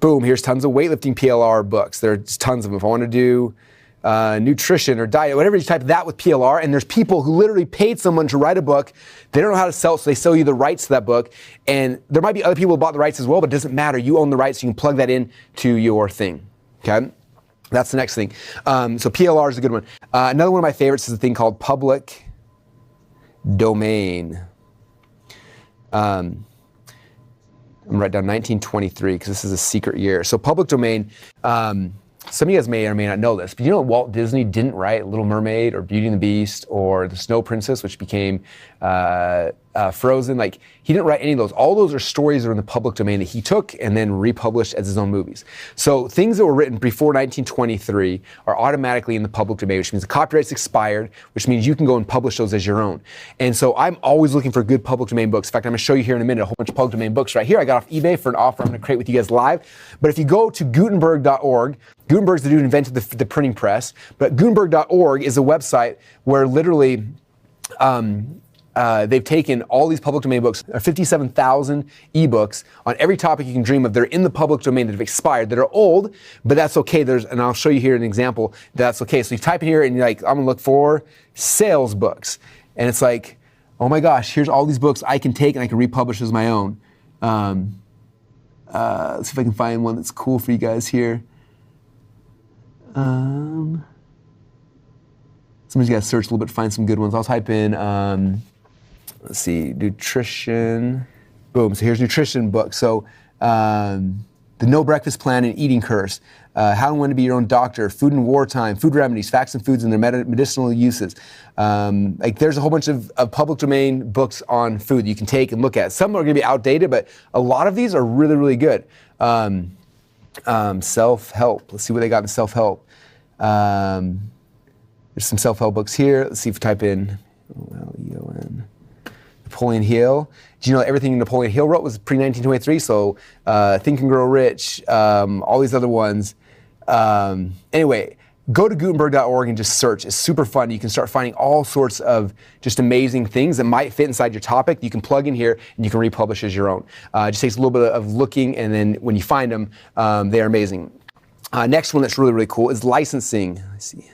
boom, here's tons of weightlifting PLR books. There's tons of them. If I want to do nutrition or diet, whatever, you type that with PLR, and there's people who literally paid someone to write a book. They don't know how to sell it, so they sell you the rights to that book. And there might be other people who bought the rights as well, but it doesn't matter. You own the rights, so you can plug that in to your thing, okay? That's the next thing. So PLR is a good one. Another one of my favorites is a thing called public domain. I'm gonna write down 1923 because this is a secret year. So public domain, some of you guys may or may not know this, but you know Walt Disney didn't write Little Mermaid or Beauty and the Beast or The Snow Princess, which became Frozen. Like, he didn't write any of those. All those are stories that are in the public domain that he took and then republished as his own movies. So things that were written before 1923 are automatically in the public domain, which means the copyright's expired, which means you can go and publish those as your own. And so I'm always looking for good public domain books. In fact, I'm gonna show you here in a minute a whole bunch of public domain books right here. I got off eBay for an offer I'm gonna create with you guys live. But if you go to Gutenberg.org, Gutenberg's the dude who invented the printing press, but Gutenberg.org is a website where literally they've taken all these public domain books, 57,000 ebooks on every topic you can dream of. They're in the public domain that have expired, that are old, but that's okay. And I'll show you here an example that's okay. So you type in here and you're like, I'm gonna look for sales books. And it's like, oh my gosh, here's all these books I can take and I can republish as my own. Let's see if I can find one that's cool for you guys here. Somebody's got to search a little bit to find some good ones. I'll type in, let's see, nutrition. Boom, so here's nutrition book. So the No Breakfast Plan and Eating Curse, How and When to Be Your Own Doctor, Food in Wartime, Food Remedies, Facts and Foods and Their Medicinal Uses. Like, there's a whole bunch of public domain books on food you can take and look at. Some are gonna be outdated, but a lot of these are really, really good. Self-help, let's see what they got in self-help. There's some self-help books here. Let's see if we type in Napoleon Hill. Do you know everything Napoleon Hill wrote was pre-1923? So Think and Grow Rich, all these other ones. Anyway, go to Gutenberg.org and just search. It's super fun. You can start finding all sorts of just amazing things that might fit inside your topic. You can plug in here and you can republish as your own. It just takes a little bit of looking, and then when you find them, they are amazing. Next one that's really, really cool is licensing. Let's see.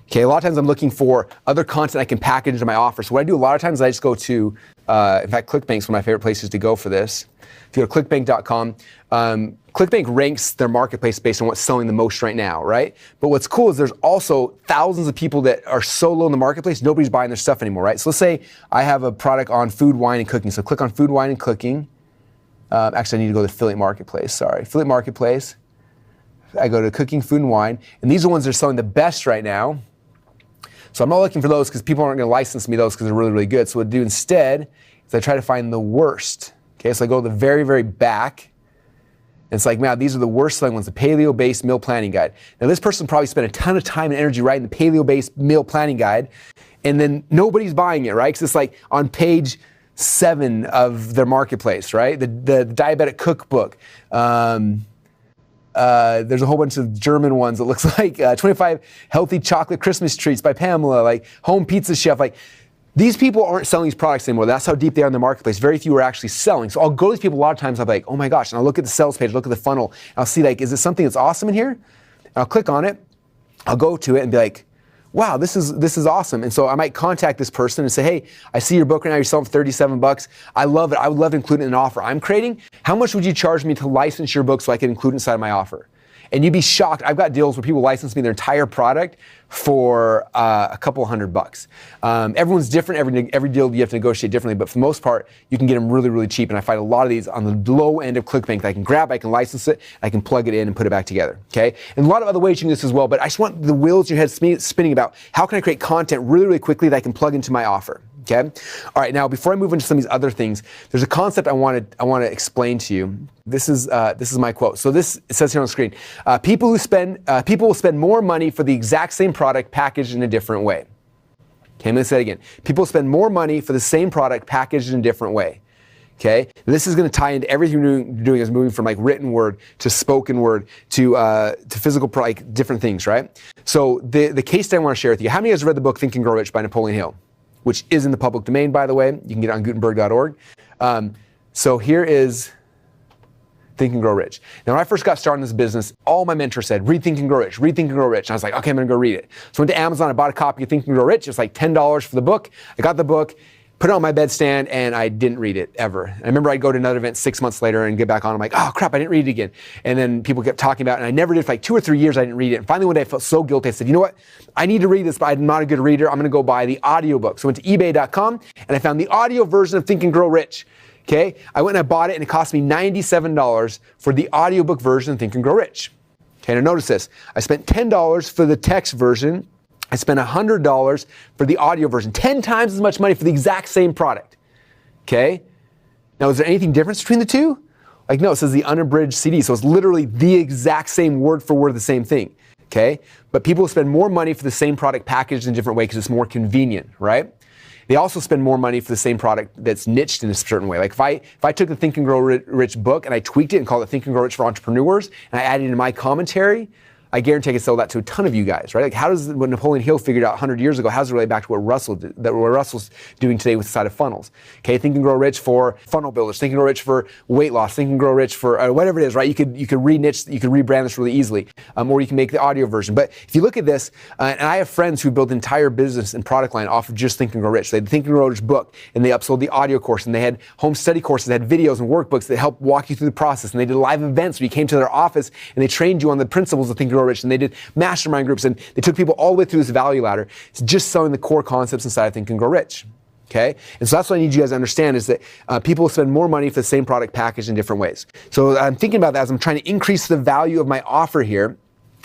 Okay, a lot of times I'm looking for other content I can package into my offer. So what I do a lot of times is I just go to, in fact, ClickBank's one of my favorite places to go for this. If you go to clickbank.com, ClickBank ranks their marketplace based on what's selling the most right now, right? But what's cool is there's also thousands of people that are so low in the marketplace, nobody's buying their stuff anymore, right? So let's say I have a product on food, wine, and cooking. So click on food, wine, and cooking. Actually, I need to go to affiliate marketplace, sorry. Affiliate marketplace. I go to cooking, food, and wine. And these are the ones that are selling the best right now. So I'm not looking for those because people aren't going to license me those because they're really, really good. So what I do instead is I try to find the worst. Okay, so I go to the very, very back. And it's like, man, these are the worst selling ones, the paleo-based meal planning guide. Now this person probably spent a ton of time and energy writing the paleo-based meal planning guide, and then nobody's buying it, right? Because it's like on page 7 of their marketplace, right? The diabetic cookbook. There's a whole bunch of German ones. It looks like 25 healthy chocolate Christmas treats by Pamela, like home pizza chef. Like these people aren't selling these products anymore. That's how deep they are in the marketplace. Very few are actually selling. So I'll go to these people a lot of times. I'll be like, oh my gosh. And I'll look at the sales page, look at the funnel. And I'll see like, is it something that's awesome in here? And I'll click on it. I'll go to it and be like, wow, this is awesome. And so I might contact this person and say, hey, I see your book right now, you're selling for $37. I love it. I would love to include it in an offer I'm creating. How much would you charge me to license your book so I can include it inside of my offer? And you'd be shocked. I've got deals where people license me their entire product for a couple $100. Everyone's different. Every deal you have to negotiate differently, but for the most part, you can get them really, really cheap. And I find a lot of these on the low end of ClickBank that I can grab, I can license it, I can plug it in and put it back together. Okay, and a lot of other ways you can do this as well. But I just want the wheels in your head spinning about how can I create content really, really quickly that I can plug into my offer. Okay. All right. Now, before I move into some of these other things, there's a concept I want to explain to you. This is my quote. So it says here on the screen: people will spend more money for the exact same product packaged in a different way. Okay. I'm going to say it again. People spend more money for the same product packaged in a different way. Okay. This is going to tie into everything you're doing is moving from like written word to spoken word to physical, like different things, right? So the case study I want to share with you. How many of you guys read the book Think and Grow Rich by Napoleon Hill? Which is in the public domain, by the way. You can get it on Gutenberg.org. So here is Think and Grow Rich. Now, when I first got started in this business, all my mentors said, read Think and Grow Rich, read Think and Grow Rich. And I was like, okay, I'm gonna go read it. So I went to Amazon, I bought a copy of Think and Grow Rich. It was like $10 for the book. I got the book, put it on my bedstand, and I didn't read it ever. I remember I'd go to another event 6 months later and get back on. I'm like, oh crap, I didn't read it again. And then people kept talking about it, and I never did for like 2 or 3 years. I didn't read it. And finally one day I felt so guilty. I said, you know what? I need to read this, but I'm not a good reader. I'm gonna go buy the audiobook. So I went to ebay.com and I found the audio version of Think and Grow Rich. Okay, I went and I bought it, and it cost me $97 for the audiobook version of Think and Grow Rich. Okay, now notice this. I spent $10 for the text version. I spent $100 for the audio version. 10 times as much money for the exact same product. Okay? Now, is there anything different between the two? Like, no, it says the unabridged CD, so it's literally the exact same word for word the same thing. Okay? But people spend more money for the same product packaged in a different way because it's more convenient, right? They also spend more money for the same product that's niched in a certain way. Like if I took the Think and Grow Rich book and I tweaked it and called it Think and Grow Rich for Entrepreneurs, and I added it in my commentary, I guarantee I could sell that to a ton of you guys, right? Like how does what Napoleon Hill figured out 100 years ago, how does it relate back to what Russell's doing today with the side of funnels? Okay, Think and Grow Rich for funnel builders, Think and Grow Rich for weight loss, Think and Grow Rich for whatever it is, right? You could re-niche, you could rebrand this really easily, or you can make the audio version. But if you look at this, and I have friends who built entire business and product line off of just Think and Grow Rich. They had the Think and Grow Rich book, and they upsold the audio course, and they had home study courses, they had videos and workbooks that helped walk you through the process, and they did live events where you came to their office and they trained you on the principles of Think and Grow Rich, and they did mastermind groups, and they took people all the way through this value ladder. It's just selling the core concepts inside of Think and Grow Rich. Okay? And so that's what I need you guys to understand is that people will spend more money for the same product packaged in different ways. So I'm thinking about that as I'm trying to increase the value of my offer here.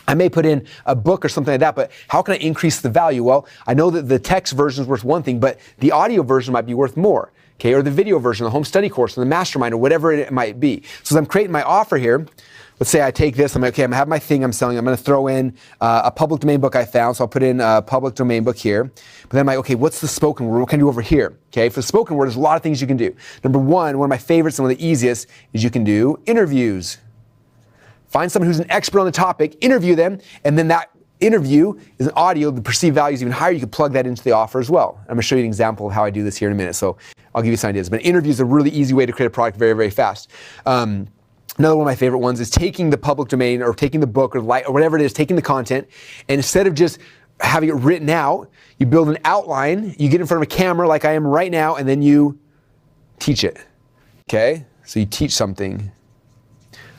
I may put in a book or something like that, but how can I increase the value? Well, I know that the text version is worth one thing, but the audio version might be worth more. Okay? Or the video version, the home study course, or the mastermind, or whatever it might be. So as I'm creating my offer here, let's say I take this, I'm like, okay, I'm gonna have my thing I'm selling. I'm gonna throw in a public domain book I found. So I'll put in a public domain book here. But then I'm like, okay, what's the spoken word? What can I do over here? Okay, for the spoken word, there's a lot of things you can do. Number one of my favorites and one of the easiest is you can do interviews. Find someone who's an expert on the topic, interview them, and then that interview is an audio. The perceived value is even higher. You can plug that into the offer as well. I'm gonna show you an example of how I do this here in a minute. So I'll give you some ideas. But an interview is a really easy way to create a product very, very fast. Another one of my favorite ones is taking the public domain or taking the book or whatever it is, taking the content, and instead of just having it written out, you build an outline, you get in front of a camera like I am right now, and then you teach it, okay? So you teach something.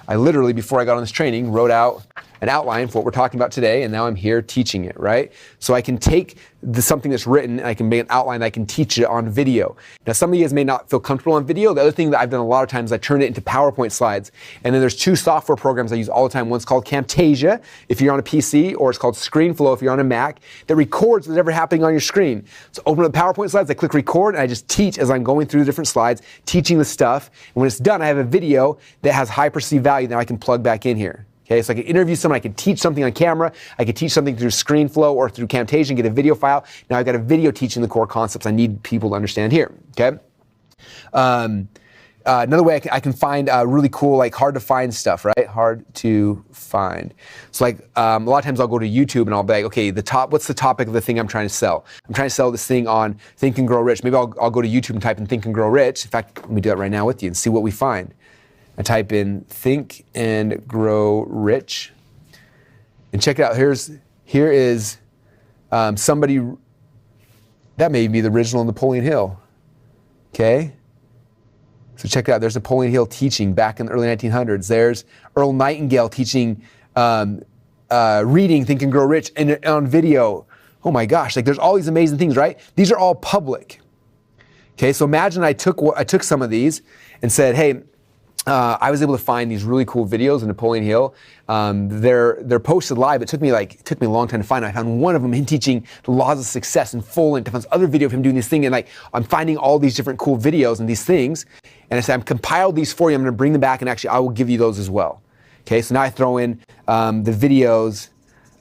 I literally, before I got on this training, wrote out an outline for what we're talking about today, and now I'm here teaching it, right? So I can take something that's written and I can make an outline, I can teach it on video. Now, some of you guys may not feel comfortable on video. The other thing that I've done a lot of times, I turn it into PowerPoint slides. And then there's 2 software programs I use all the time. One's called Camtasia, if you're on a PC, or it's called ScreenFlow if you're on a Mac, that records whatever happening on your screen. So open up the PowerPoint slides, I click record, and I just teach as I'm going through the different slides, teaching the stuff. And when it's done, I have a video that has high perceived value that I can plug back in here. Okay, so I can interview someone, I can teach something on camera, I can teach something through ScreenFlow or through Camtasia and get a video file. Now I've got a video teaching the core concepts I need people to understand here, okay? Another way I can find really cool, like hard to find stuff, right? Hard to find. So like a lot of times I'll go to YouTube and I'll be like, okay, what's the topic of the thing I'm trying to sell? I'm trying to sell this thing on Think and Grow Rich. Maybe I'll go to YouTube and type in Think and Grow Rich. In fact, let me do that right now with you and see what we find. I type in Think and Grow Rich, and check it out. Here is somebody, that may be the original Napoleon Hill, okay? So check it out. There's Napoleon Hill teaching back in the early 1900s. There's Earl Nightingale teaching, reading Think and Grow Rich and on video. Oh my gosh, like there's all these amazing things, right? These are all public, okay? So imagine I took some of these and said, hey, I was able to find these really cool videos of Napoleon Hill. They're posted live. It took me a long time to find them. I found one of them, him teaching the laws of success in full, and I found other video of him doing this thing. And like I'm finding all these different cool videos and these things. And I said, I've compiled these for you. I'm going to bring them back, and actually I will give you those as well. Okay, so now I throw in the videos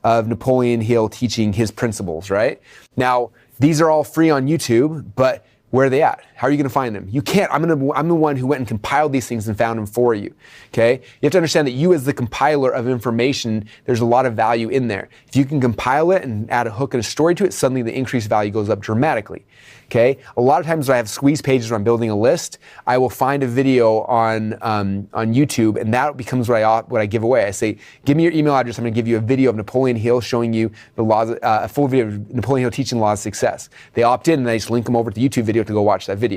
of Napoleon Hill teaching his principles. Right now, these are all free on YouTube, but where are they at? How are you going to find them? You can't. I'm the one who went and compiled these things and found them for you. Okay? You have to understand that you, as the compiler of information, there's a lot of value in there. If you can compile it and add a hook and a story to it, suddenly the increased value goes up dramatically. Okay? A lot of times when I have squeeze pages where I'm building a list, I will find a video on YouTube, and that becomes what I give away. I say, give me your email address. I'm going to give you a video of Napoleon Hill showing you the laws, a full video of Napoleon Hill teaching the laws of success. They opt in, and I just link them over to the YouTube video to go watch that video.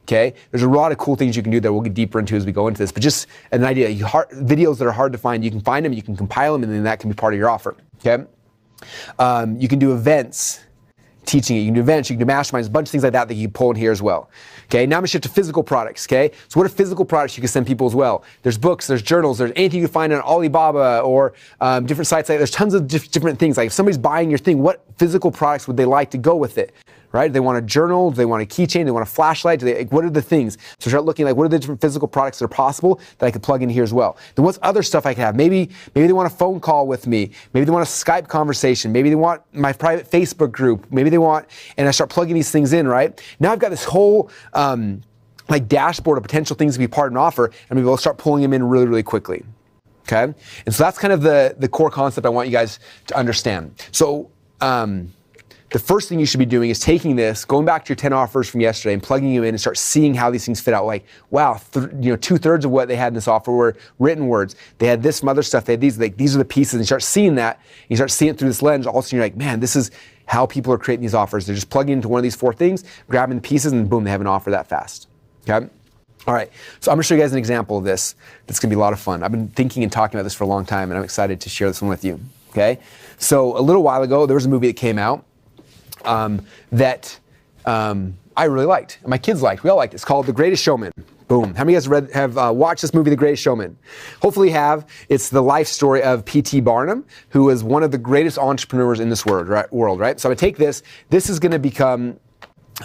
Okay? There's a lot of cool things you can do that we'll get deeper into as we go into this, but just an idea, videos that are hard to find, you can find them, you can compile them, and then that can be part of your offer. Okay? You can do events, teaching it. You can do events, you can do masterminds, a bunch of things like that you can pull in here as well. Okay, now I'm gonna shift to physical products, okay? So what are physical products you can send people as well? There's books, there's journals, there's anything you can find on Alibaba or different sites. There's tons of different things. Like if somebody's buying your thing, what physical products would they like to go with it? Right? They want a journal, they want a keychain, they want a flashlight, what are the things? So start looking like what are the different physical products that are possible that I could plug in here as well. Then what's other stuff I can have? Maybe they want a phone call with me. Maybe they want a Skype conversation. Maybe they want my private Facebook group. Maybe they want, and I start plugging these things in, right? Now I've got this whole like dashboard of potential things to be part of an offer, and I'm able to start pulling them in really, really quickly. Okay? And so that's kind of the core concept I want you guys to understand. So the first thing you should be doing is taking this, going back to your 10 offers from yesterday and plugging them in and start seeing how these things fit out. Like, wow, 2/3 of what they had in this offer were written words. They had this, some other stuff. They had these, like, these are the pieces. And you start seeing that, and you start seeing it through this lens. All of a sudden you're like, man, this is how people are creating these offers. They're just plugging into one of these 4 things, grabbing the pieces, and boom, they have an offer that fast. Okay? All right, so I'm gonna show you guys an example of this. That's gonna be a lot of fun. I've been thinking and talking about this for a long time, and I'm excited to share this one with you. Okay? So a little while ago, there was a movie that came out that I really liked, and my kids liked. We all liked it. It's called The Greatest Showman. Boom. How many of you guys have watched this movie, The Greatest Showman? Hopefully you have. It's the life story of P.T. Barnum, who is one of the greatest entrepreneurs in this world, right? So I'm gonna take this. This is gonna become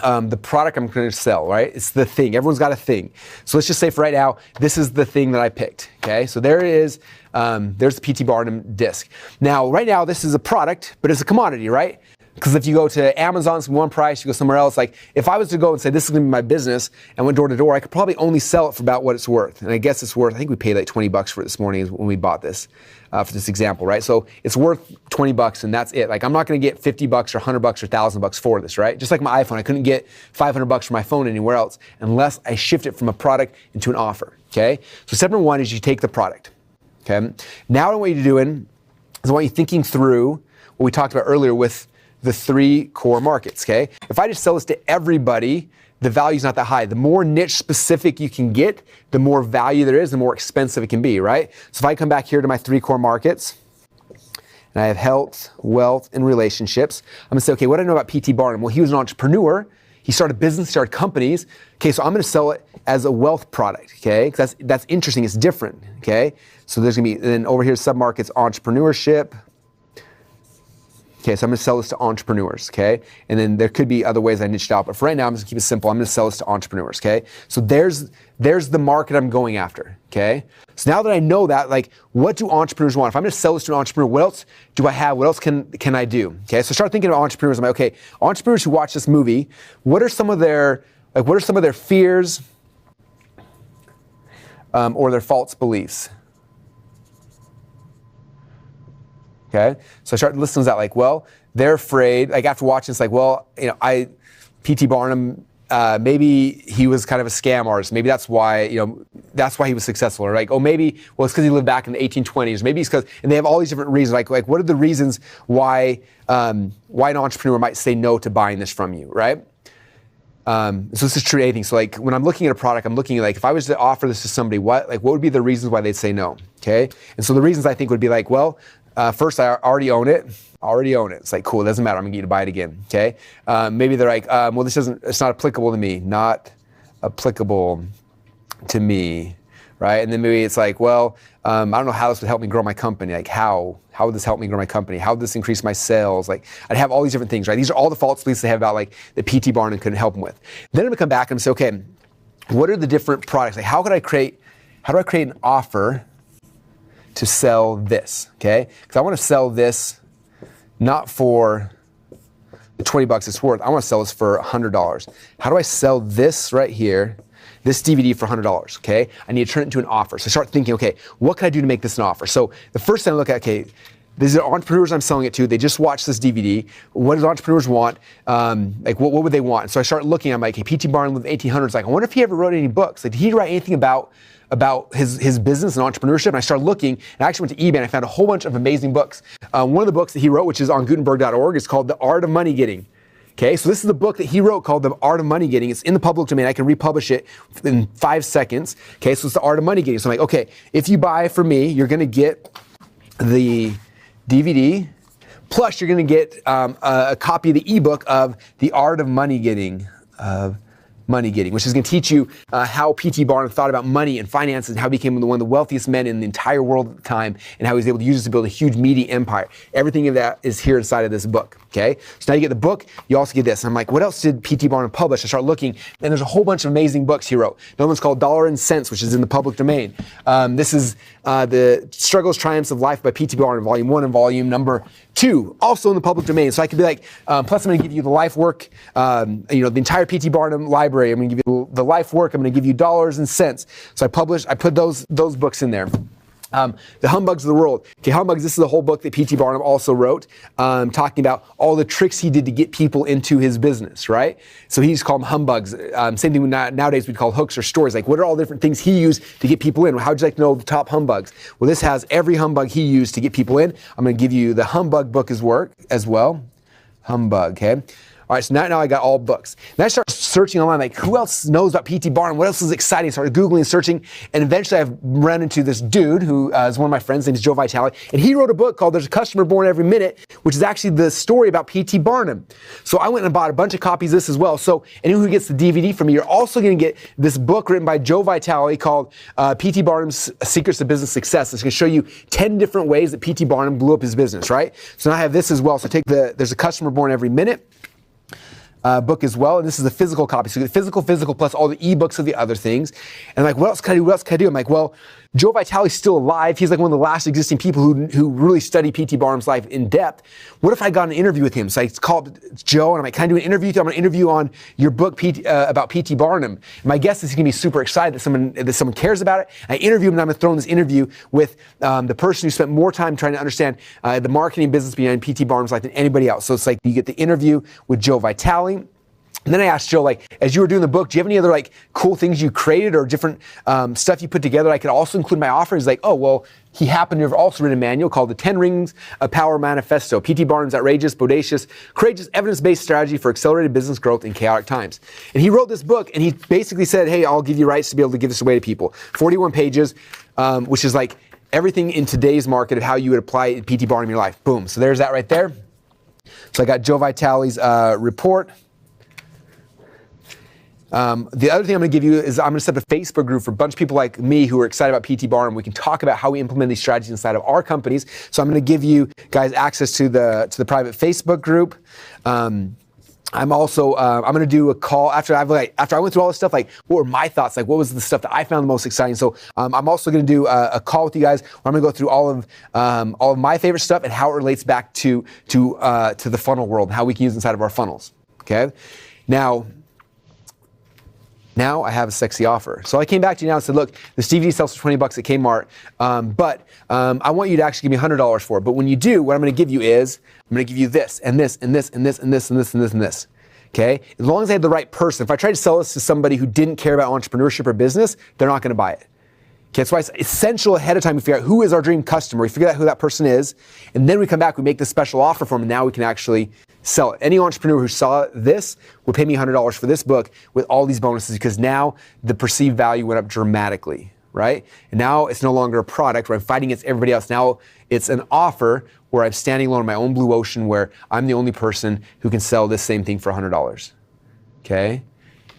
the product I'm going to sell, right? It's the thing. Everyone's got a thing. So let's just say for right now, this is the thing that I picked, okay? So there it is. There's the P.T. Barnum disc. Now, right now, this is a product, but it's a commodity, right? Because if you go to Amazon, it's one price, you go somewhere else. Like, if I was to go and say, this is going to be my business, and went door to door, I could probably only sell it for about what it's worth. And I guess it's worth, I think we paid like $20 for it this morning when we bought this, for this example, right? So it's worth $20 and that's it. Like, I'm not going to get $50 or $100 or $1,000 for this, right? Just like my iPhone, I couldn't get $500 for my phone anywhere else unless I shift it from a product into an offer, okay? So step number 1 is you take the product, okay? Now what I want you to do is I want you thinking through what we talked about earlier with the 3 core markets, okay? If I just sell this to everybody, the value's not that high. The more niche specific you can get, the more value there is, the more expensive it can be, right? So if I come back here to my 3 core markets, and I have health, wealth, and relationships, I'm gonna say, okay, what do I know about P.T. Barnum? Well, he was an entrepreneur. He started business, started companies. Okay, so I'm gonna sell it as a wealth product, okay? Because that's interesting, it's different, okay? So there's gonna be, then over here, submarkets, entrepreneurship. Okay, so I'm gonna sell this to entrepreneurs, okay? And then there could be other ways I niched out, but for right now, I'm just gonna keep it simple. I'm gonna sell this to entrepreneurs, okay? So there's the market I'm going after, okay? So now that I know that, like, what do entrepreneurs want? If I'm gonna sell this to an entrepreneur, what else do I have? What else can I do? Okay, so start thinking about entrepreneurs. I'm like, okay, entrepreneurs who watch this movie, what are some of their fears or their false beliefs? Okay, so I start listing that, like, well, they're afraid, like after watching it's like, well, you know, P.T. Barnum, maybe he was kind of a scam artist. Maybe that's why, that's why he was successful. Or like, oh, maybe, well, it's because he lived back in the 1820s. Maybe it's because, and they have all these different reasons. Like what are the reasons why an entrepreneur might say no to buying this from you, right? So this is true to anything. So like when I'm looking at a product, I'm looking at, like, if I was to offer this to somebody, what would be the reasons why they'd say no? Okay, and so the reasons I think would be like, well, first, I already own it. It's like, cool, it doesn't matter. I'm gonna get you to buy it again, okay? Maybe they're like, well, it's not applicable to me. Not applicable to me, right? And then maybe it's like, well, I don't know how this would help me grow my company. Like, how would this help me grow my company? How would this increase my sales? Like, I'd have all these different things, right? These are all the false beliefs they have about, like, that P.T. Barnum couldn't help them with. Then I'm gonna come back and say, okay, what are the different products? Like, how do I create an offer to sell this, okay? Because I want to sell this not for the 20 bucks it's worth. I want to sell this for $100. How do I sell this right here, this DVD for $100, okay? I need to turn it into an offer. So I start thinking, okay, what can I do to make this an offer? So the first thing I look at, okay, these are entrepreneurs I'm selling it to. They just watched this DVD. What do entrepreneurs want? Like, what would they want? So I start looking, I'm like, hey, P.T. Barnum lived in the 1800s. Like, I wonder if he ever wrote any books. Like, did he write anything about his business and entrepreneurship? And I started looking, and I actually went to eBay and I found a whole bunch of amazing books. One of the books that he wrote, which is on Gutenberg.org, is called The Art of Money Getting. Okay, so this is the book that he wrote called The Art of Money Getting. It's in the public domain. I can republish it in 5 seconds. Okay, so it's The Art of Money Getting. So I'm like, okay, if you buy from me, you're gonna get the DVD, plus you're gonna get a copy of the ebook of The Art of Money Getting. Which is going to teach you how P.T. Barnum thought about money and finances and how he became one of the wealthiest men in the entire world at the time, and how he was able to use this to build a huge media empire. Everything of that is here inside of this book, okay? So now you get the book, you also get this. And I'm like, what else did P.T. Barnum publish? I start looking, and there's a whole bunch of amazing books he wrote. Another one's called Dollar and Cents, which is in the public domain. This is The Struggles, Triumphs of Life by P.T. Barnum, Volume 1 and Volume number 2, also in the public domain. So I could be like, plus I'm going to give you the life work, the entire P.T. Barnum library. I'm going to give you the life work. I'm going to give you Dollars and Cents. So I put those books in there. The Humbugs of the World. Okay, Humbugs, this is the whole book that P.T. Barnum also wrote, talking about all the tricks he did to get people into his business, right? So he's called them humbugs. Same thing nowadays we'd call hooks or stories. Like, what are all the different things he used to get people in? How'd you like to know the top humbugs? Well, this has every humbug he used to get people in. I'm going to give you the Humbug book as well. Humbug, okay? All right, so now I got all books. Then I started searching online, like, who else knows about P.T. Barnum? What else is exciting? I started Googling and searching, and eventually I've run into this dude who is one of my friends. His name is Joe Vitale, and he wrote a book called There's a Customer Born Every Minute, which is actually the story about P.T. Barnum. So I went and bought a bunch of copies of this as well. So anyone who gets the DVD from me, you're also going to get this book written by Joe Vitale called P.T. Barnum's Secrets to Business Success. It's going to show you 10 different ways that P.T. Barnum blew up his business, right? So now I have this as well. So take There's a Customer Born Every Minute book as well, and this is a physical copy. So you get physical plus all the ebooks of the other things. And I'm like, what else can I do? I'm like, well, Joe Vitale's still alive. He's like one of the last existing people who really study P.T. Barnum's life in depth. What if I got an interview with him? So I called Joe, and I'm like, can I do an interview with you? I'm going to interview on your book about P.T. Barnum. And my guess is he's going to be super excited that someone cares about it. I interview him, and I'm going to throw in this interview with the person who spent more time trying to understand the marketing business behind P.T. Barnum's life than anybody else. So it's like you get the interview with Joe Vitale. And then I asked Jill, like, as you were doing the book, do you have any other like cool things you created or different stuff you put together I could also include in my offer? He's like, oh, well, he happened to have also written a manual called The 10 Rings of Power Manifesto, P.T. Barnum's outrageous, bodacious, courageous, evidence-based strategy for accelerated business growth in chaotic times. And he wrote this book and he basically said, hey, I'll give you rights to be able to give this away to people. 41 pages, which is like everything in today's market of how you would apply P.T. Barnum in your life. Boom. So there's that right there. So I got Joe Vitale's report. The other thing I'm going to give you is I'm going to set up a Facebook group for a bunch of people like me who are excited about P.T. Barnum. We can talk about how we implement these strategies inside of our companies. So I'm going to give you guys access to the private Facebook group. I'm also I'm going to do a call after I went through all this stuff. Like, what were my thoughts? Like, what was the stuff that I found the most exciting? So I'm also going to do a call with you guys where I'm going to go through all of my favorite stuff and how it relates back to the funnel world and how we can use inside of our funnels. Okay, Now I have a sexy offer. So I came back to you now and said, look, this DVD sells for $20 at Kmart, but I want you to actually give me $100 for it. But when you do, what I'm going to give you is, I'm going to give you this, and this, and this, and this, and this, and this, and this, and this. Okay? As long as I had the right person. If I tried to sell this to somebody who didn't care about entrepreneurship or business, they're not going to buy it. Okay, that's why it's essential ahead of time we figure out who is our dream customer. We figure out who that person is, and then we come back, we make this special offer for them, and now we can actually sell it. Any entrepreneur who saw this would pay me $100 for this book with all these bonuses because now the perceived value went up dramatically, right? And now it's no longer a product where I'm fighting against everybody else. Now it's an offer where I'm standing alone in my own blue ocean where I'm the only person who can sell this same thing for $100, okay?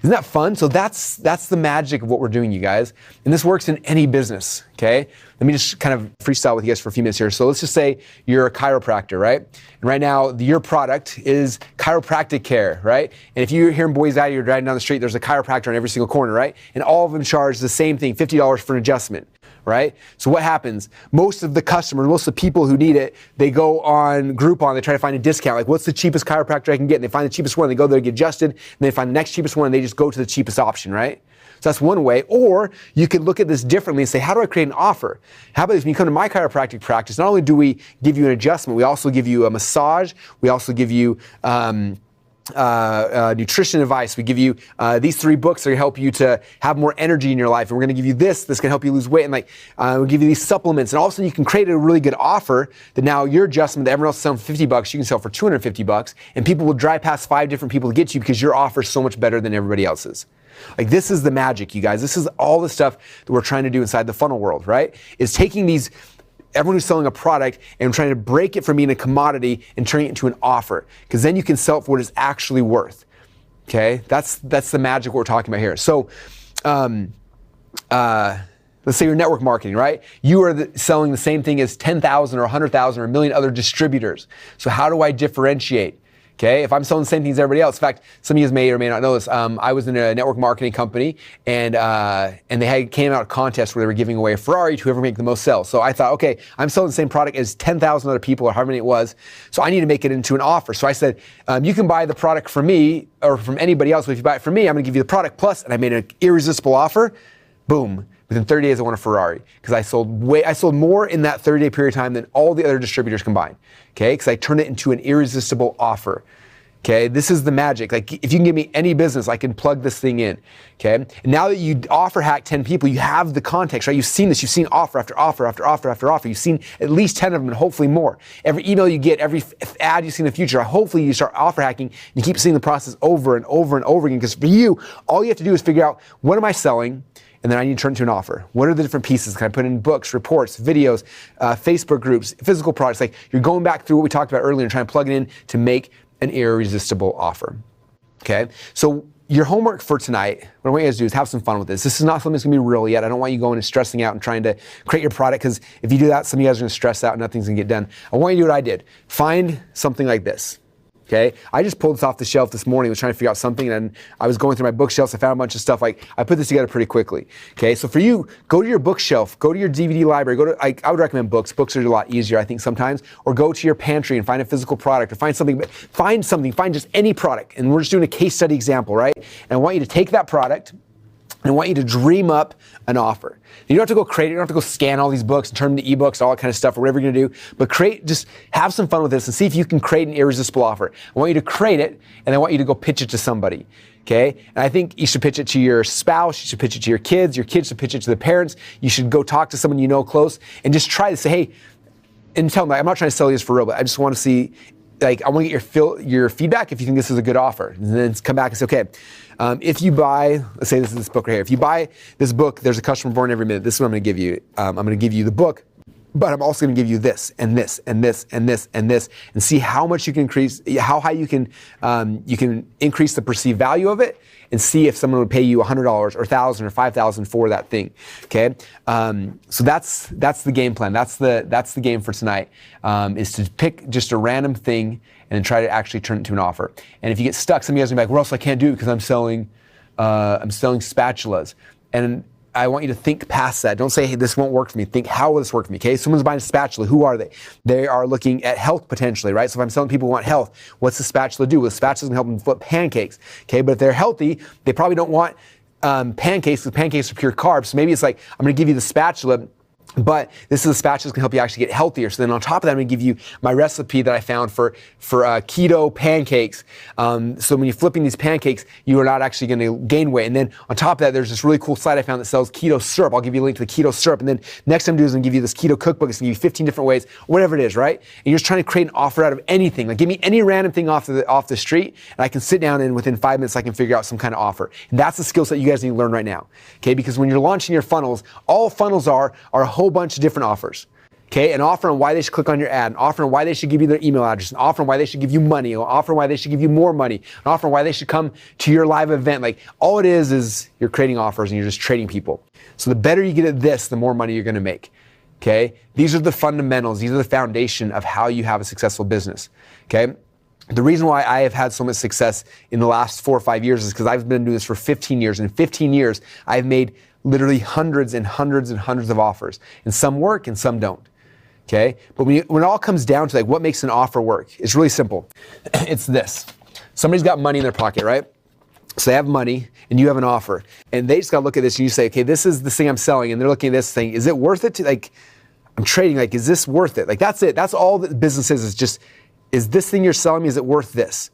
Isn't that fun? So that's the magic of what we're doing, you guys. And this works in any business, okay? Let me just kind of freestyle with you guys for a few minutes here. So let's just say you're a chiropractor, right? And right now, your product is chiropractic care, right? And if you're here in Boise, you're driving down the street, there's a chiropractor on every single corner, right? And all of them charge the same thing, $50 for an adjustment, right? So what happens? Most of the customers, most of the people who need it, they go on Groupon, they try to find a discount. Like, what's the cheapest chiropractor I can get? And they find the cheapest one, they go there, get adjusted, and they find the next cheapest one, and they just go to the cheapest option, right? So that's one way. Or you could look at this differently and say, how do I create an offer? How about if you come to my chiropractic practice, not only do we give you an adjustment, we also give you a massage, we also give you nutrition advice. We give you these 3 books that help you to have more energy in your life. And we're going to give you this can help you lose weight. And we'll give you these supplements. And all of a sudden you can create a really good offer that now your adjustment that everyone else is selling for $50, you can sell for $250. And people will drive past 5 different people to get you because your offer is so much better than everybody else's. Like, this is the magic, you guys. This is all the stuff that we're trying to do inside the funnel world, right? Is taking everyone who's selling a product and trying to break it from being a commodity and turning it into an offer. Because then you can sell it for what it's actually worth. Okay? That's the magic we're talking about here. So, let's say you're network marketing, right? You are selling the same thing as 10,000 or 100,000 or a million other distributors. So how do I differentiate? Okay, if I'm selling the same things as everybody else. In fact, some of you may or may not know this. I was in a network marketing company, and they came out a contest where they were giving away a Ferrari to whoever make the most sales. So I thought, okay, I'm selling the same product as 10,000 other people, or however many it was. So I need to make it into an offer. So I said, you can buy the product from me or from anybody else, but if you buy it from me, I'm going to give you the product plus, and I made an irresistible offer. Boom. Within 30 days, I won a Ferrari because I sold more in that 30-day period of time than all the other distributors combined. Okay, because I turned it into an irresistible offer. Okay, this is the magic. Like, if you can give me any business, I can plug this thing in. Okay, and now that you offer hack 10 people, you have the context, right? You've seen this. You've seen offer after offer after offer after offer. You've seen at least 10 of them, and hopefully more. Every email you get, every ad you see in the future, hopefully you start offer hacking and you keep seeing the process over and over and over again. Because for you, all you have to do is figure out, what am I selling? And then I need to turn it to an offer. What are the different pieces? Can I put in books, reports, videos, Facebook groups, physical products? Like, you're going back through what we talked about earlier and trying to plug it in to make an irresistible offer. Okay? So your homework for tonight, what I want you guys to do is have some fun with this. This is not something that's going to be real yet. I don't want you going and stressing out and trying to create your product, because if you do that, some of you guys are going to stress out and nothing's going to get done. I want you to do what I did. Find something like this. Okay, I just pulled this off the shelf this morning. I was trying to figure out something, and I was going through my bookshelves. I found a bunch of stuff. Like, I put this together pretty quickly. Okay, so for you, go to your bookshelf, go to your DVD library. I would recommend books. Books are a lot easier, I think, sometimes. Or go to your pantry and find a physical product, or find something. Find just any product. And we're just doing a case study example, right? And I want you to take that product, And I want you to dream up an offer. You don't have to go create it. You don't have to go scan all these books and turn them into ebooks, all that kind of stuff, or whatever you're going to do. But just have some fun with this and see if you can create an irresistible offer. I want you to create it, and I want you to go pitch it to somebody. Okay? And I think you should pitch it to your spouse. You should pitch it to your kids. Your kids should pitch it to the parents. You should go talk to someone you know close and just try to say, hey, and tell them, like, I'm not trying to sell you this for real, but I just want to see, like, I want to get your feedback if you think this is a good offer. And then come back and say, okay, if you buy, let's say this is this book right here. If you buy this book, there's a customer born every minute. This is what I'm going to give you. I'm going to give you the book, but I'm also going to give you this and this and this and this and this, and see how much you can increase, how high you can increase the perceived value of it, and see if someone would pay you $100 or $1,000 or $5,000 for that thing. Okay, so that's the game plan. That's the game for tonight. Is to pick just a random thing and then try to actually turn it into an offer. And if you get stuck, some of you guys are like, well, else I can't do it because I'm selling spatulas. And I want you to think past that. Don't say, hey, this won't work for me. Think, how will this work for me? Okay, someone's buying a spatula. Who are they? They are looking at health potentially, right? So if I'm selling people who want health, what's the spatula do? Well, the spatula's gonna help them flip pancakes. Okay, but if they're healthy, they probably don't want pancakes, because pancakes are pure carbs. So maybe it's like, I'm gonna give you the spatula, but this is a spatula that's gonna help you actually get healthier. So then on top of that, I'm gonna give you my recipe that I found for keto pancakes. So when you're flipping these pancakes, you are not actually gonna gain weight. And then on top of that, there's this really cool site I found that sells keto syrup. I'll give you a link to the keto syrup. And then next time I'm gonna give you this keto cookbook. It's gonna give you 15 different ways, whatever it is, right? And you're just trying to create an offer out of anything. Like, give me any random thing off the street, and I can sit down and within 5 minutes I can figure out some kind of offer. And that's the skill set you guys need to learn right now. Okay, because when you're launching your funnels, all funnels are a whole bunch of different offers. Okay, an offer on why they should click on your ad, an offer on why they should give you their email address, an offer on why they should give you money, an offer on why they should give you more money, an offer on why they should come to your live event. Like, all it is you're creating offers and you're just trading people. So the better you get at this, the more money you're gonna make. Okay, these are the fundamentals, these are the foundation of how you have a successful business. Okay, the reason why I have had so much success in the last 4 or 5 years is because I've been doing this for 15 years. And in 15 years, I've made literally hundreds and hundreds and hundreds of offers. And some work and some don't. Okay? But when it all comes down to, like, what makes an offer work, it's really simple. It's this. Somebody's got money in their pocket, right? So they have money and you have an offer. And they just gotta look at this and you say, okay, this is the thing I'm selling. And they're looking at this thing. Is it worth it to, like, I'm trading, like, is this worth it? Like, that's it. That's all that business is just, is this thing you're selling me, is it worth this?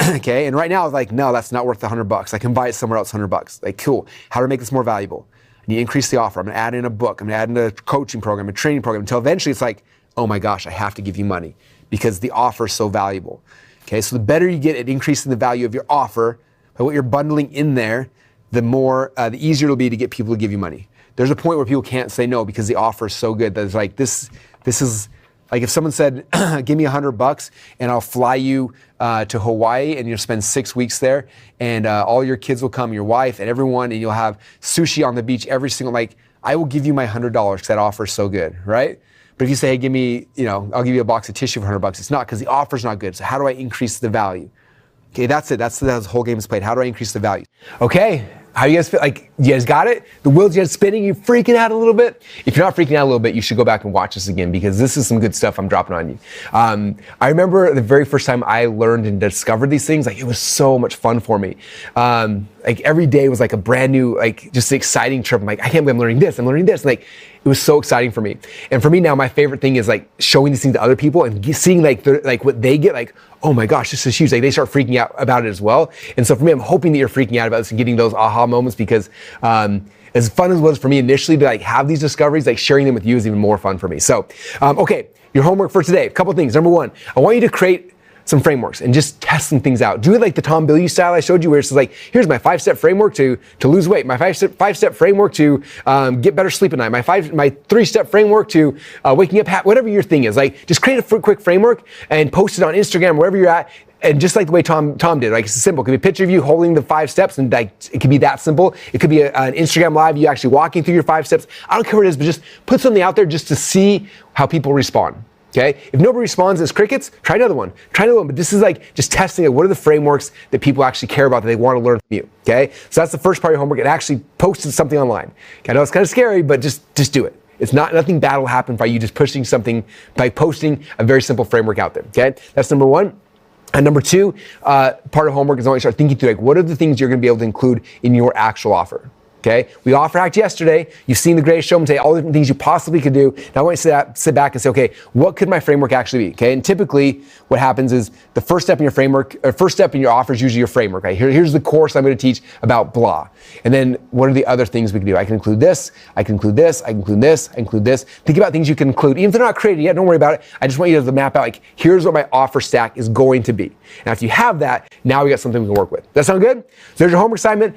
Okay, and right now it's like, no, that's not worth $100. I can buy it somewhere else, $100. Like, cool. How do I make this more valuable? I need to increase the offer. I'm gonna add in a book. I'm gonna add in a coaching program, a training program, until eventually it's like, oh my gosh, I have to give you money because the offer is so valuable. Okay, so the better you get at increasing the value of your offer by what you're bundling in there, the easier it'll be to get people to give you money. There's a point where people can't say no because the offer is so good that it's like, this is, like, if someone said, give me $100 and I'll fly you to Hawaii and you'll spend 6 weeks there and all your kids will come, your wife and everyone, and you'll have sushi on the beach every single, like, I will give you my $100 because that offer is so good, right? But if you say, hey, give me, I'll give you a box of tissue for $100, it's not, because the offer's not good. So how do I increase the value? Okay, that's it. That's the whole game is played. How do I increase the value? Okay. How do you guys feel? Like, you guys got it? The wheels you guys spinning? You freaking out a little bit? If you're not freaking out a little bit, you should go back and watch this again, because this is some good stuff I'm dropping on you. I remember the very first time I learned and discovered these things, like, it was so much fun for me. Like, every day was like a brand new, like, just exciting trip. I'm like, I can't believe I'm learning this. I'm learning this. Like, it was so exciting for me. And for me now, my favorite thing is, like, showing these things to other people and seeing, like, what they get, like, oh my gosh, this is huge. Like, they start freaking out about it as well. And so for me, I'm hoping that you're freaking out about this and getting those aha moments, because as fun as it was for me initially to, like, have these discoveries, like, sharing them with you is even more fun for me. So, okay, your homework for today, a couple things. Number one, I want you to create some frameworks and just test some things out. Do it like the Tom Bilyeu style I showed you, where it's like, here's my 5-step framework to lose weight, my five-step framework to get better sleep at night, my 3-step framework to waking up, whatever your thing is. Like, just create a quick framework and post it on Instagram, wherever you're at. And just like the way Tom did, like, it's simple. It could be a picture of you holding the 5 steps, and, like, it could be that simple. It could be an Instagram live, you actually walking through your 5 steps. I don't care what it is, but just put something out there just to see how people respond. Okay? If nobody responds as crickets, try another one. But this is like just testing it. What are the frameworks that people actually care about, that they want to learn from you? Okay? So that's the first part of your homework, and actually posted something online. Okay? I know it's kind of scary, but just do it. It's nothing bad will happen by you just pushing something, by posting a very simple framework out there. Okay? That's number one. And number two, part of homework is I want you to start thinking through, like, what are the things you're going to be able to include in your actual offer? Okay, we offer hacked yesterday. You've seen the greatest showman today, all the different things you possibly could do. Now I want you to sit back and say, okay, what could my framework actually be? Okay, and typically what happens is the first step in your framework, or first step in your offer is usually your framework. Right? Here's the course I'm going to teach about blah. And then what are the other things we can do? I can include this, I can include this, I can include this, I can include this. Think about things you can include. Even if they're not created yet, don't worry about it. I just want you to map out, like, here's what my offer stack is going to be. Now, if you have that, now we got something we can work with. Does that sound good? So there's your homework assignment.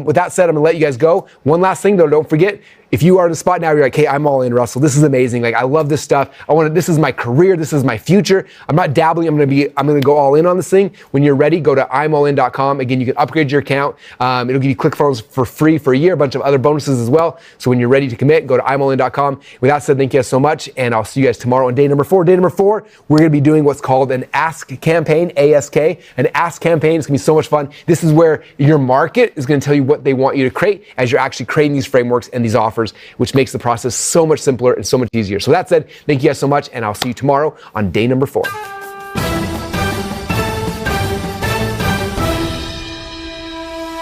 With that said, I'm going to let you guys go. One last thing though, don't forget, if you are in the spot now, you're like, hey, I'm all in, Russell. This is amazing. Like, I love this stuff. This is my career. This is my future. I'm not dabbling. I'm going to go all in on this thing. When you're ready, go to imallin.com. Again, you can upgrade your account. It'll give you ClickFunnels for free for a year, a bunch of other bonuses as well. So when you're ready to commit, go to imallin.com. With that said, thank you guys so much. And I'll see you guys tomorrow on day number 4. Day number 4, we're going to be doing what's called an Ask campaign, ASK. An Ask campaign. It's going to be so much fun. This is where your market is going to tell you what they want you to create as you're actually creating these frameworks and these offers, which makes the process so much simpler and so much easier. So that said, thank you guys so much, and I'll see you tomorrow on day number 4.